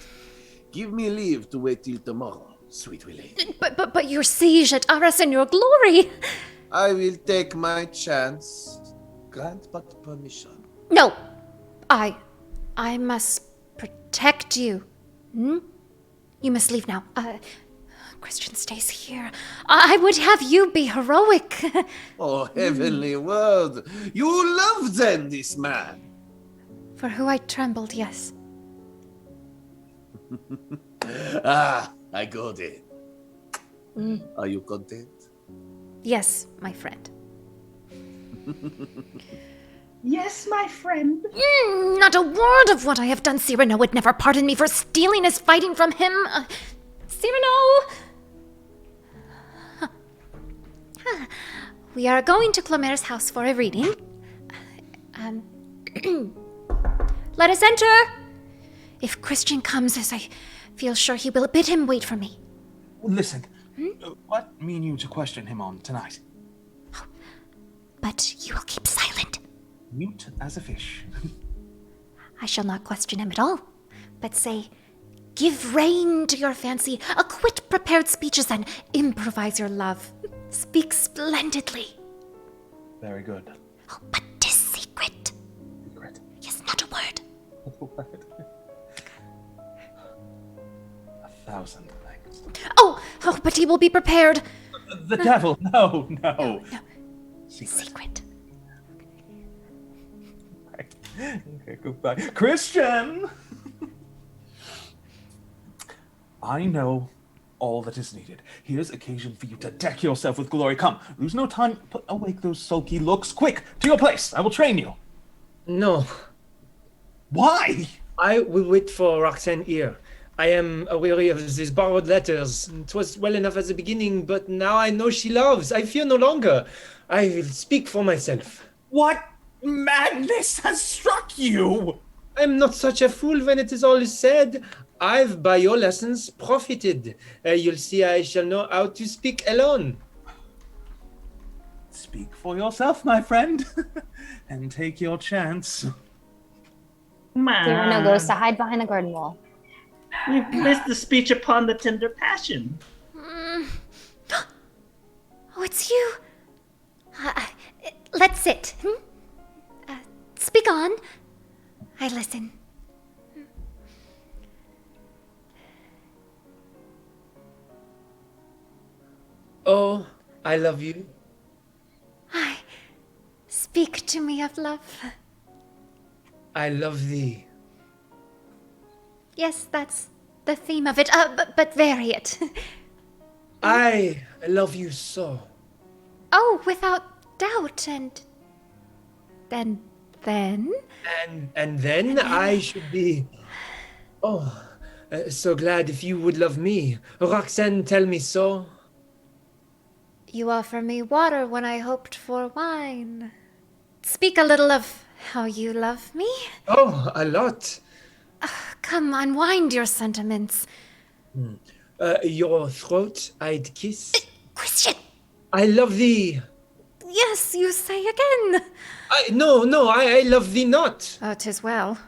Give me leave to wait till tomorrow, sweet Willie. But your siege at Arras and your glory. I will take my chance. Grant but permission. No, I must protect you. You must leave now. Christian stays here. I would have you be heroic. Oh, heavenly word. You love then this man. For who I trembled, yes. I got it. Are you content? Yes, my friend. Yes, my friend. Not a word of what I have done. Cyrano would never pardon me for stealing his fighting from him. Cyrano! We are going to Clomer's house for a reading. Let us enter! If Christian comes, as I feel sure he will, bid him wait for me. Listen, what mean you to question him on tonight? But you will keep silent. Mute as a fish. I shall not question him at all, but say, give rein to your fancy, acquit prepared speeches, and improvise your love. Speak splendidly. Very good. Oh, but 'tis secret. Secret. Yes, not a word. Not a word. 1,000 thanks. Oh, but he will be prepared. The devil! No. Secret. Okay, goodbye. Christian! I know all that is needed. Here's occasion for you to deck yourself with glory. Come, lose no time. Put awake those sulky looks. Quick, to your place. I will train you. No, Why? I will wait for Roxane here. I am aweary of these borrowed letters. It was well enough at the beginning, but now I know she loves. I fear no longer. I will speak for myself. What madness has struck you? I'm not such a fool when it is all said. I've, by your lessons, profited. You'll see I shall know how to speak alone. Speak for yourself, my friend, and take your chance. Cyrano goes to hide behind the garden wall. We've missed the speech upon the tender passion. Oh, it's you. Let's sit. Speak on. I listen. Oh, I love you. Speak to me of love. I love thee. Yes, that's the theme of it, but vary it. I love you so. Oh, without doubt, and then? And then I should be... Oh, so glad if you would love me. Roxane, tell me so. You offer me water when I hoped for wine. Speak a little of how you love me. Oh, a lot. Come, unwind your sentiments. Your throat I'd kiss. Christian! I love thee. Yes, you say again. No, I love thee not. Oh, 'tis well.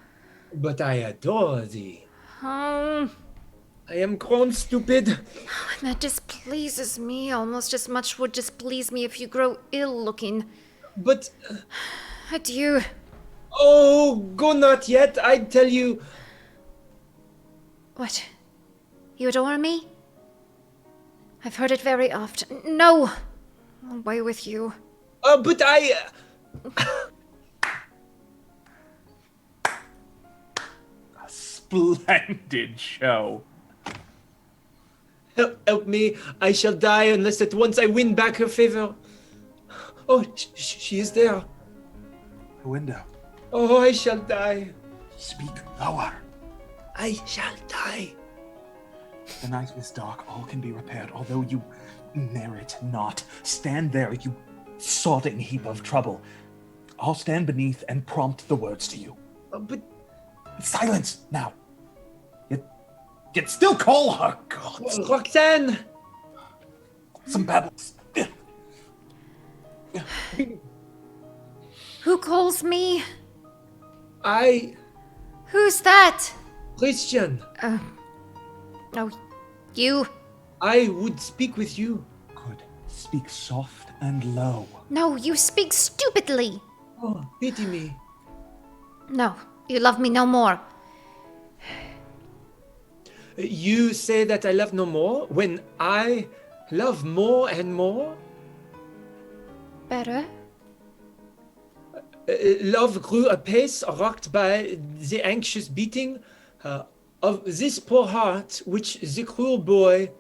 But I adore thee. Oh, I am grown stupid. that displeases me almost as much would displease me if you grow ill-looking. But... Adieu. Oh, go not yet, I tell you. What? You adore me? I've heard it very often. No! Away with you. But I... A splendid show. Help me, I shall die unless at once I win back her favor. Oh, she is there. The window. Oh, I shall die. Speak lower. I shall die. The night is dark, all can be repaired, although you merit not. Stand there, you sodding heap of trouble. I'll stand beneath and prompt the words to you. But... Silence, now. Yet still call her, God. Roxane! Some babbles. Who calls me? I... Who's that? Christian. No, you. I would speak with you. Good. Speak soft and low. No, you speak stupidly. Oh, pity me. No, you love me no more. You say that I love no more when I love more and more? Better? Love grew apace, rocked by the anxious beating of this poor heart, which the cruel boy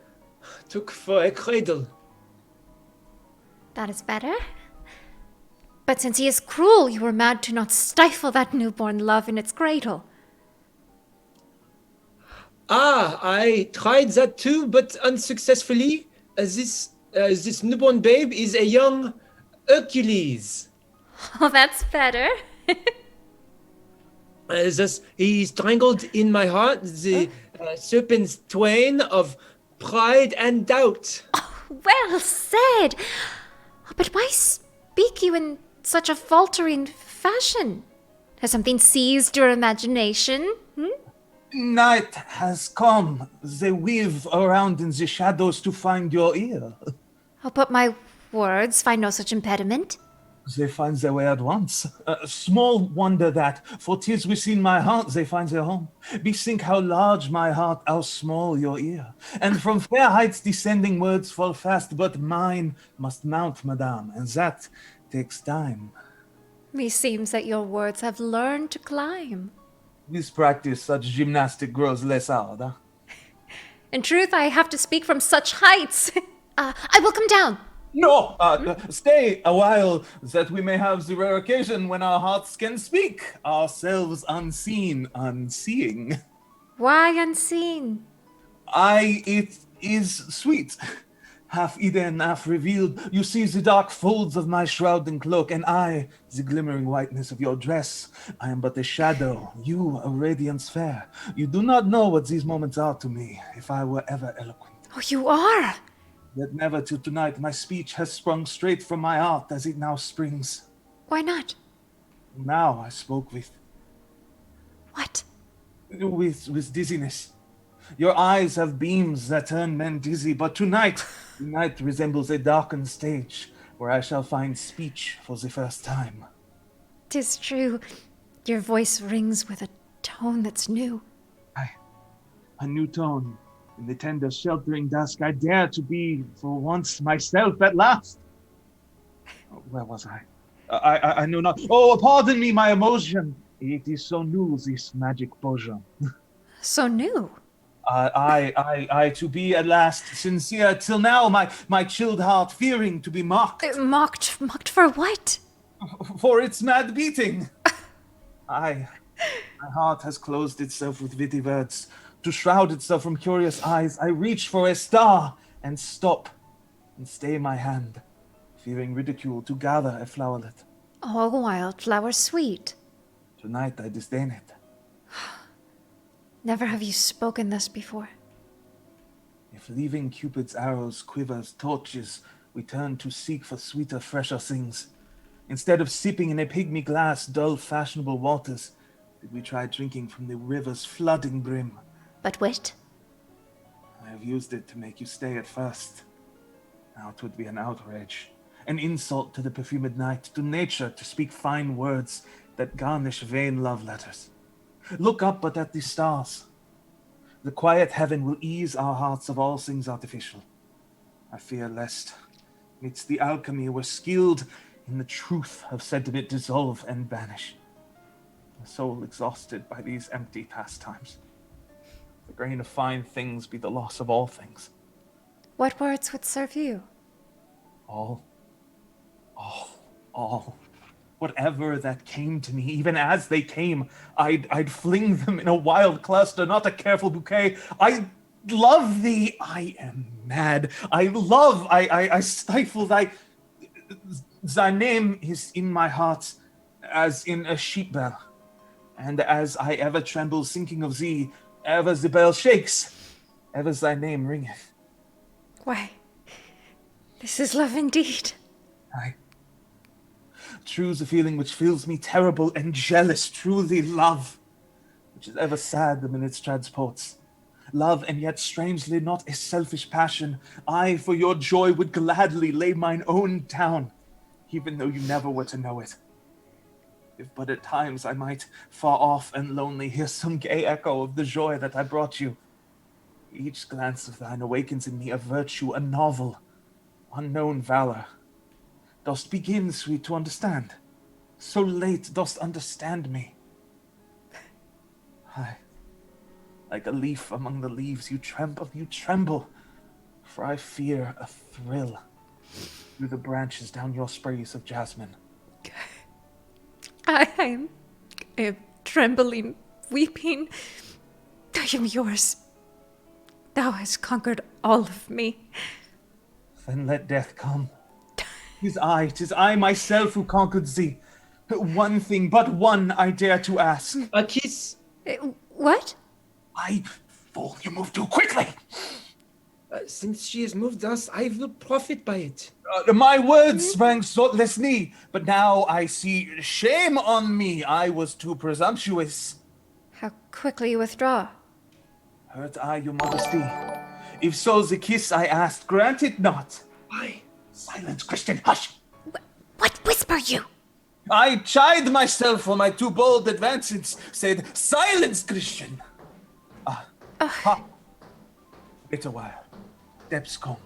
took for a cradle. That is better. But since he is cruel, you were mad to not stifle that newborn love in its cradle. Ah, I tried that too, but unsuccessfully. This newborn babe is a young Hercules. Oh, that's better. Thus, he strangled in my heart the serpent's twain of pride and doubt. Well said. But why speak you in such a faltering fashion? Has something seized your imagination? Night has come. They weave around in the shadows to find your ear. Oh, but my words find no such impediment. They find their way at once. Small wonder that, for 'tis within my heart they find their home. Bethink how large my heart, how small your ear. And from fair heights descending words fall fast, but mine must mount, madame, and that takes time. Meseems that your words have learned to climb. With practice, such gymnastic grows less hard, huh? In truth, I have to speak from such heights. I will come down. No, stay a while, that we may have the rare occasion when our hearts can speak, ourselves unseen, unseeing. Why unseen? It is sweet. Half hidden, half revealed, you see the dark folds of my shrouding cloak, and I, the glimmering whiteness of your dress. I am but a shadow, you a radiance fair. You do not know what these moments are to me, if I were ever eloquent. Oh, you are. Yet never till tonight my speech has sprung straight from my heart as it now springs. Why not? Now I spoke with What? Dizziness. Your eyes have beams that turn men dizzy, but tonight resembles a darkened stage where I shall find speech for the first time. 'Tis true. Your voice rings with a tone that's new. A new tone. In the tender, sheltering dusk, I dare to be, for once, myself at last. Where was I? I know not. Oh, pardon me, my emotion. It is so new, this magic potion. So new. I to be at last sincere. Till now, my chilled heart fearing to be mocked. Mocked for what? For its mad beating. My heart has closed itself with witty words. To shroud itself from curious eyes, I reach for a star and stop and stay my hand, fearing ridicule to gather a flowerlet. Oh, wildflower sweet. Tonight I disdain it. Never have you spoken thus before. If leaving Cupid's arrows, quivers, torches, we turn to seek for sweeter, fresher things. Instead of sipping in a pygmy glass dull, fashionable waters, did we try drinking from the river's flooding brim? But wit? I have used it to make you stay at first. Now it would be an outrage, an insult to the perfumed night, to nature to speak fine words that garnish vain love letters. Look up but at the stars. The quiet heaven will ease our hearts of all things artificial. I fear lest, midst the alchemy, we're skilled in the truth of sentiment dissolve and vanish. The soul exhausted by these empty pastimes. The grain of fine things be the loss of all things. What words would serve you? All. Whatever that came to me, even as they came, I'd fling them in a wild cluster, not a careful bouquet. I love thee. I am mad. I stifle thy name is in my heart as in a sheep bell. And as I ever tremble thinking of thee, ever the bell shakes, ever thy name ringeth. Why, this is love indeed. Aye. True the feeling which fills me terrible and jealous, truly love, which is ever sad amid its transports. Love, and yet strangely not a selfish passion. I, for your joy, would gladly lay mine own down, even though you never were to know it. If but at times I might, far off and lonely, hear some gay echo of the joy that I brought you. Each glance of thine awakens in me a virtue, a novel, unknown valor. Dost begin, sweet, to understand? So late dost understand me. I, like a leaf among the leaves, you tremble, for I fear a thrill through the branches down your sprays of jasmine. I am trembling, weeping. I am yours. Thou hast conquered all of me. Then let death come. 'Tis I myself who conquered thee. One thing, but one, I dare to ask. A kiss. What? Fool, you move too quickly. Since she has moved us, I will profit by it. My words sprang thoughtlessly, but now I see shame on me. I was too presumptuous. How quickly you withdraw. Hurt I your modesty? If so, the kiss I asked, grant it not. Why? Silence, Christian, hush! What whisper you? I chide myself for my too bold advances, said, silence, Christian! Wait a while. Depths come.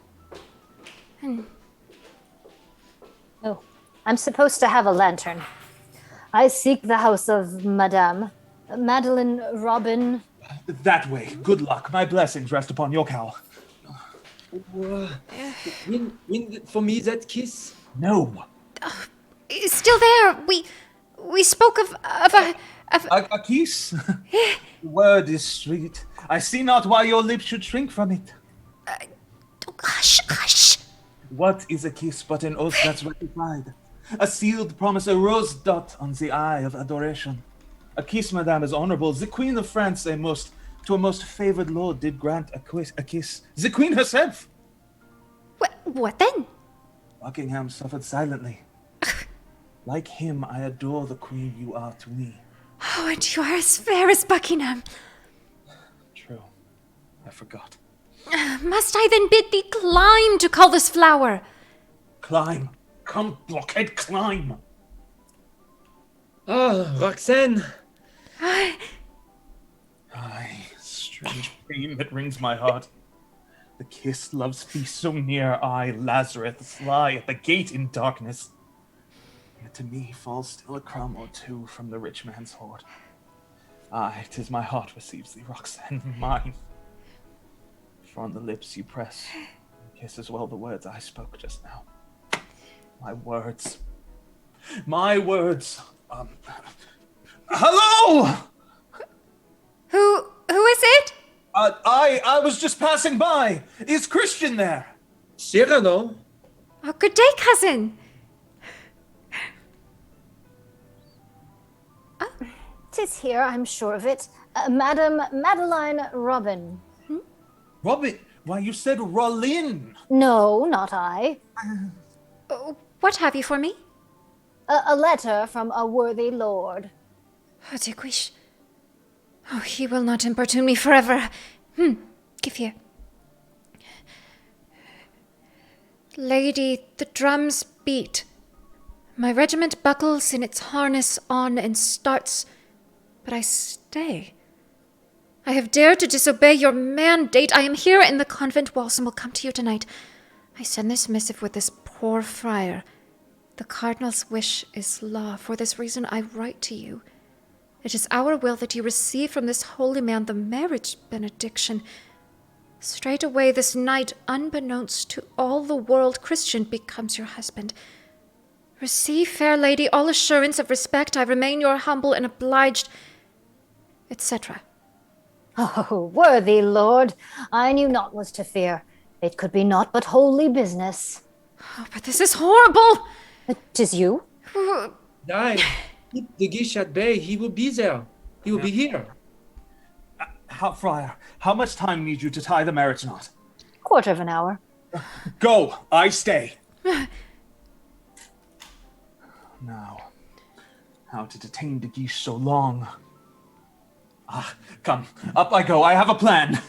Oh, I'm supposed to have a lantern. I seek the house of Madame Madeline Robin. That way. Good luck. My blessings rest upon your cowl. Win for me that kiss. No. It's still there. We spoke of A kiss? The word is sweet. I see not why your lips should shrink from it. Hush. What is a kiss but an oath that's ratified? A sealed promise, a rose dot on the eye of adoration. A kiss, madame, is honorable. The Queen of France, to a most favored lord, did grant a kiss. The Queen herself! What then? Buckingham suffered silently. Like him, I adore the Queen you are to me. Oh, and you are as fair as Buckingham. True. I forgot. Must I then bid thee climb to call this flower? Climb. Come, blockhead, climb. Oh, Roxane. Aye, strange pain that wrings my heart. The kiss love's feast so near, I, Lazarus, fly at the gate in darkness. Yet to me falls still a crumb or two from the rich man's hoard. Aye, 'tis my heart receives thee, Roxane, mine. For on the lips you press, and kiss as well the words I spoke just now. My words. Hello! Who is it? I was just passing by. Is Christian there? Cyrano. Oh, good day, cousin. Tis here, I'm sure of it. Madame Madeline Robin. Robin? Why, you said Rollin. No, not I. What have you for me? A letter from a worthy lord. Oh, dear Guiche. Oh, he will not importune me forever. Give here. Lady, the drums beat. My regiment buckles in its harness on and starts, but I stay. I have dared to disobey your mandate. I am here in the convent walls and will come to you tonight. I send this missive with this poor friar. The cardinal's wish is law. For this reason I write to you. It is our will that you receive from this holy man the marriage benediction. Straightway this night, unbeknownst to all the world, Christian becomes your husband. Receive, fair lady, all assurance of respect. I remain your humble and obliged, etc. Oh, worthy lord, I knew not was to fear. It could be naught but holy business. Oh, but this is horrible! 'Tis you? Die. Keep the Guiche at bay. He will be there. He will be here. Friar, how much time need you to tie the marriage knot? Quarter of an hour. Go, I stay. Now, how to detain the Guiche so long? Come, up I go. I have a plan.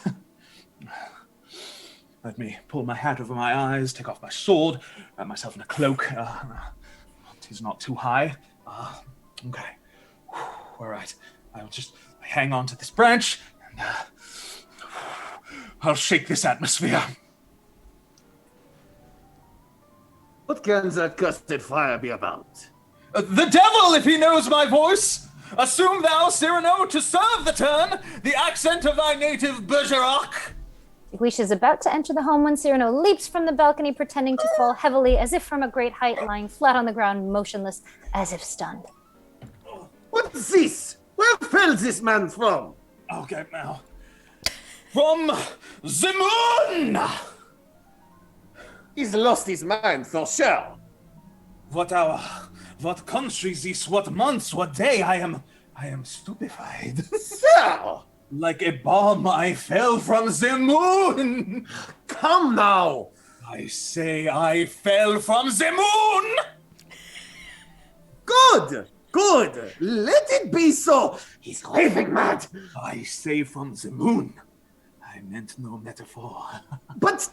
Let me pull my hat over my eyes, take off my sword, wrap myself in a cloak. Tis not too high. Okay. All right. I'll just hang on to this branch, and I'll shake this atmosphere. What can that cursed fire be about? The devil, if he knows my voice! Assume thou, Cyrano, to serve the turn, the accent of thy native Bergerac. Guiche is about to enter the home when Cyrano leaps from the balcony, pretending to fall heavily as if from a great height, lying flat on the ground, motionless, as if stunned. What's this? Where fell this man from? Okay, now. From the moon! He's lost his mind for sure. What hour? What country this? What months? What day? I am stupefied. Sir! Like a bomb, I fell from the moon! Come now! I say I fell from the moon! Good! Good! Let it be so! He's raving mad! I say from the moon. I meant no metaphor. But...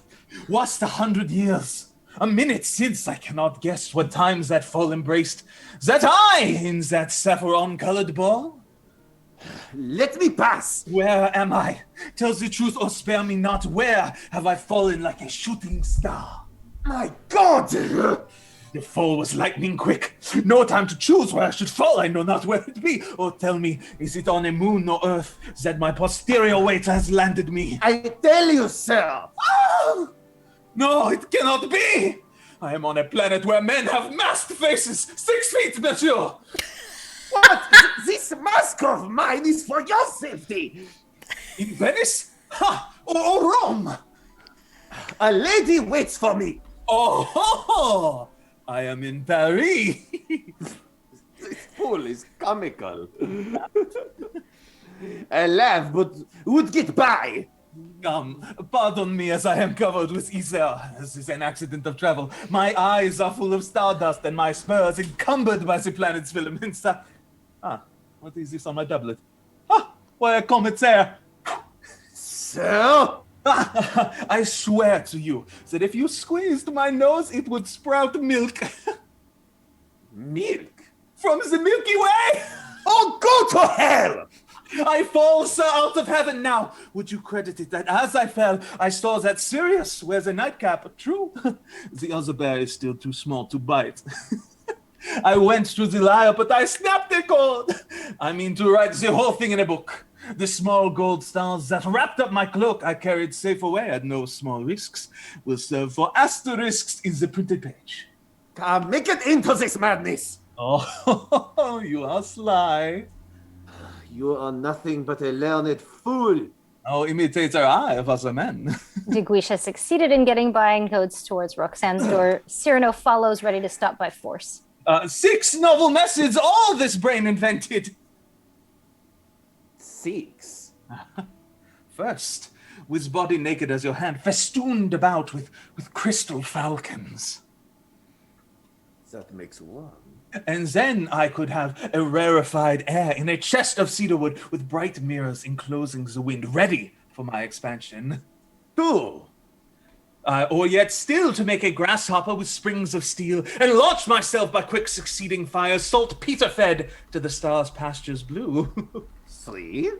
Was 100 years? A minute since, I cannot guess what times that fall embraced. That I in that saffron-colored ball? let me pass! Where am I? Tell the truth or spare me not. Where have I fallen like a shooting star? My God! The fall was lightning quick. No time to choose where I should fall. I know not where it be. Oh, tell me, is it on a moon or earth that my posterior weight has landed me? I tell you, sir! Oh! No, it cannot be! I am on a planet where men have masked faces. 6 feet, monsieur! What? This mask of mine is for your safety! In Venice? Ha! Or Rome? A lady waits for me! Oh, ho, ho. I am in Paris. This fool is comical. I laugh, but would get by. Pardon me as I am covered with ether. This is an accident of travel. My eyes are full of stardust and my spurs encumbered by the planet's filaments. What is this on my doublet? Why a comet's air? Sir? I swear to you that if you squeezed my nose, it would sprout milk. Milk? From the Milky Way? Oh, go to hell! I fall, sir, out of heaven now. Would you credit it that as I fell, I saw that Sirius wears a nightcap? True. The other bear is still too small to bite. I went to the lyre, but I snapped the cord. I mean to write the whole thing in a book. The small gold stars that wrapped up my cloak I carried safe away at no small risks will serve for asterisks in the printed page. Make it into this madness! Oh, you are sly. You are nothing but a learned fool. Oh, imitator I of other men. Guiche has succeeded in getting by and goes towards Roxane's door. Cyrano follows, ready to stop by force. 6 novel methods, all this brain invented. 6? First, with body naked as your hand, festooned about with crystal falcons. That makes 1. And then I could have a rarefied air in a chest of cedarwood with bright mirrors enclosing the wind, ready for my expansion. 2. Or yet still to make a grasshopper with springs of steel and launch myself by quick succeeding fires, salt Peter fed to the stars' pastures blue. 3.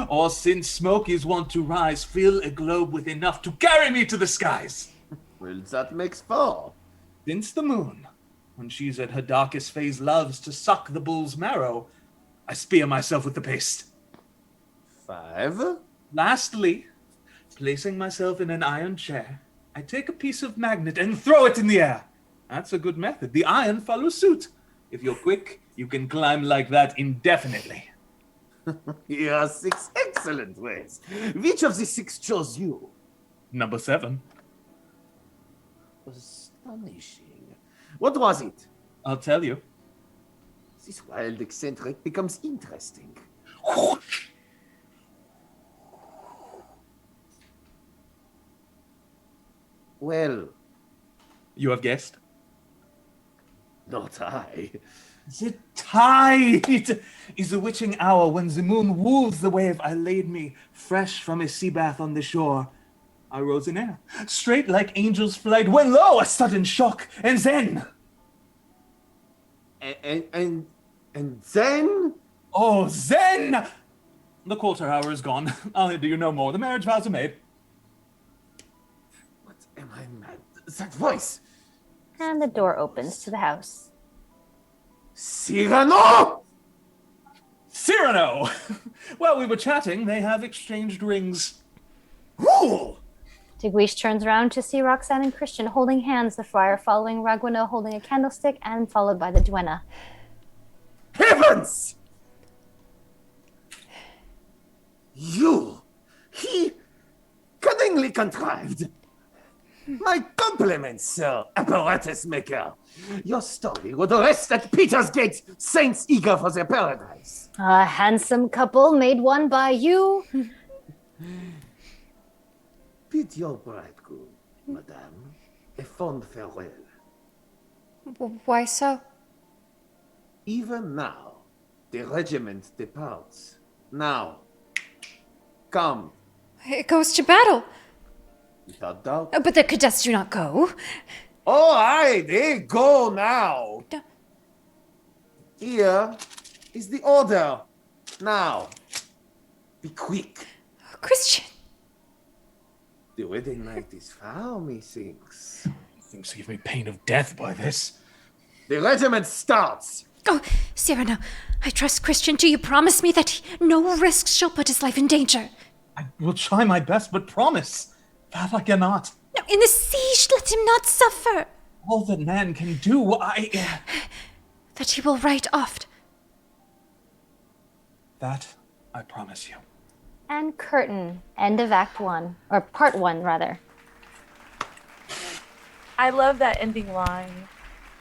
Or since smoke is wont to rise, fill a globe with enough to carry me to the skies. Well, that makes 4. Since the moon, when she's at her darkest phase, loves to suck the bull's marrow, I spear myself with the paste. 5. Lastly, placing myself in an iron chair, I take a piece of magnet and throw it in the air. That's a good method. The iron follows suit. If you're quick, you can climb like that indefinitely. Here are 6 excellent ways. Which of the 6 chose you? Number 7. Astonishing. What was it? I'll tell you. This wild eccentric becomes interesting. Well, You have guessed? not I. The tide is the witching hour when the moon woos the wave I laid me fresh from a sea bath on the shore. I rose in air, straight like angel's flight, when lo, a sudden shock, and then... And then? Oh, then! The quarter hour is gone. I'll hinder you no more. The marriage vows are made. What am I mad? That voice! And the door opens to the house. Cyrano! Cyrano! While we were chatting, they have exchanged rings. Rule! Guiche turns around to see Roxane and Christian holding hands, the friar following Ragueneau holding a candlestick, and followed by the duenna. Heavens! He cunningly contrived. My compliments, sir, apparatus maker. Your story would rest at Peter's gate, saints eager for their paradise. A handsome couple made one by you. Bid your bridegroom, madame, a fond farewell. Why so? Even now, the regiment departs. Now, come. It goes to battle. Without doubt. But the cadets do not go. Oh, aye, they go now. No. Here is the order. Now, be quick. Christian. The wedding night is far, methinks. Thinks give me pain of death by this. The regiment starts. Oh, Cyrano, I trust Christian. Do you promise me that no risk shall put his life in danger? I will try my best, but promise that I cannot. No, in the siege, let him not suffer. All that man can do, That he will write oft. That I promise you. And curtain. End of Act 1. Or Part 1, rather. I love that ending line.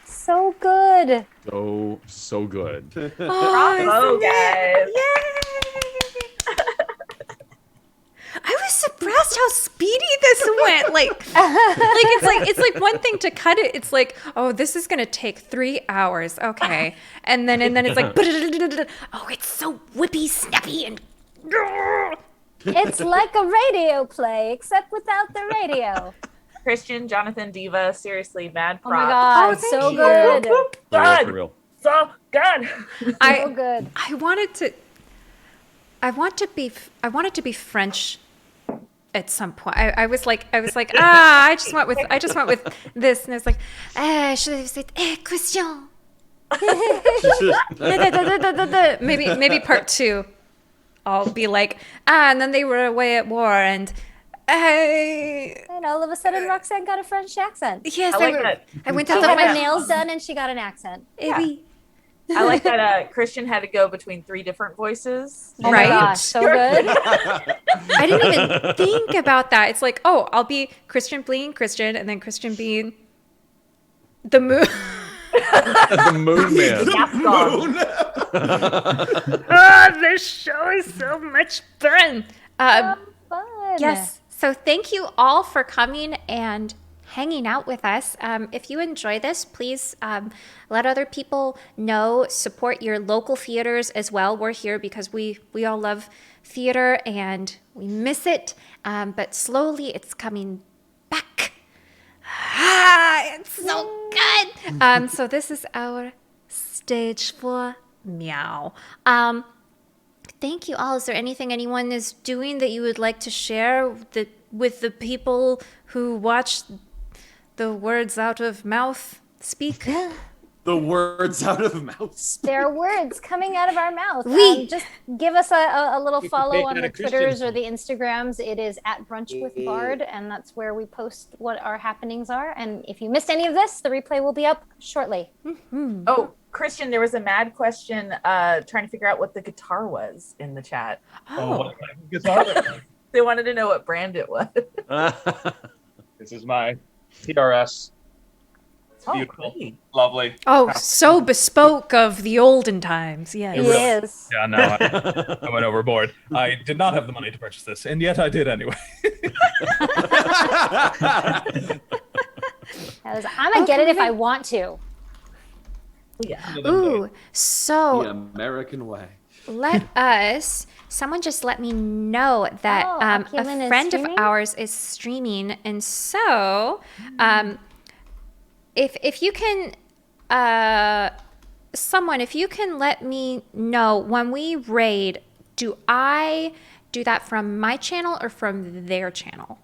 So good. So good. Bravo, guys. I was surprised how speedy this went. It's like one thing to cut it. It's like, oh, this is gonna take 3 hours. Okay, and then it's like, oh, it's so whippy, snappy, and. It's like a radio play, except without the radio. Christian, Jonathan, Deva, seriously, mad Oh my props. god, thank so you. good. For real. So good. So good. I wanted to be French at some point. I was like, I just went with this, and it's like, should I say, Christian? maybe part 2, I'll be like, and then they were away at war, and And all of a sudden, Roxane got a French accent. yes, I like that. I went She to the had her wedding. nails done and she got an accent. Maybe. I like that Christian had to go between 3 different voices. Oh Right? my gosh, so good. I didn't even think about that. It's like, oh, I'll be Christian being Christian, and then Christian being the moon. The Moon Man. This show is so much fun. Fun. Yes. So thank you all for coming and hanging out with us. If you enjoy this, please let other people know. Support your local theaters as well. We're here because we all love theater and we miss it. But slowly it's coming back. It's so good. So this is our stage 4 meow. Thank you all. Is there anything anyone is doing that you would like to share with the people who watch the words out of mouth speak? The words out of mouth. There are words coming out of our mouth. Oui. Just give us a little follow take on that the a Christian. Twitters or the Instagrams. It is at Brunch with BwtB, and that's where we post what our happenings are. And if you missed any of this, the replay will be up shortly. Oh, Christian, there was a mad question trying to figure out what the guitar was in the chat. Oh, Guitar. They wanted to know what brand it was. This is my TRS. It's Oh, beautiful. pretty. Lovely. oh, so bespoke of the olden times. Yes. He is. Yeah, no, I went overboard. I did not have the money to purchase this, and yet I did anyway. I'm gonna get it if I want to. Yeah. Ooh, The so American way. Someone just let me know that Akeelan a is friend of streaming? ours is streaming, and so if you can, if you can let me know when we raid, do I do that from my channel or from their channel?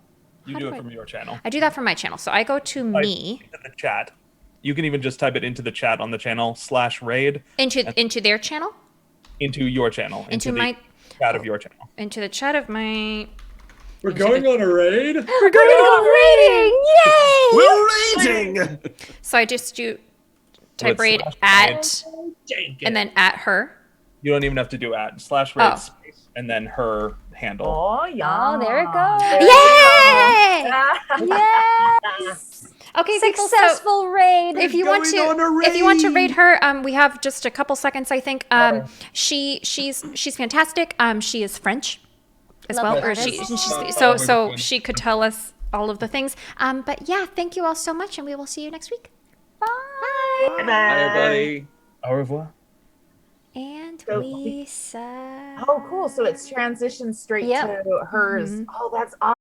You do it from your channel. I do that from my channel, so I go to me. Into the chat. You can even just type it into the chat on the channel /raid. Into their channel? Into your channel. Into the my chat of your channel. Into the chat of my. We're going on a raid? We're going on raiding! Yay! We're raiding! So I just do type it's raid at and then at her. You don't even have to do @ /raid space and then her handle. Oh, yeah. Oh, there it goes. Yay! Yes! Okay, people, Successful raid. if you want to raid her, we have just a couple seconds, I think. She's fantastic. She is French as Lovely well, or so she could tell us all of the things. But yeah, thank you all so much, and we will see you next week. Bye. Bye, everybody. Au revoir. And we said. Oh, cool. So it's transitioned straight to hers. Oh, that's awesome.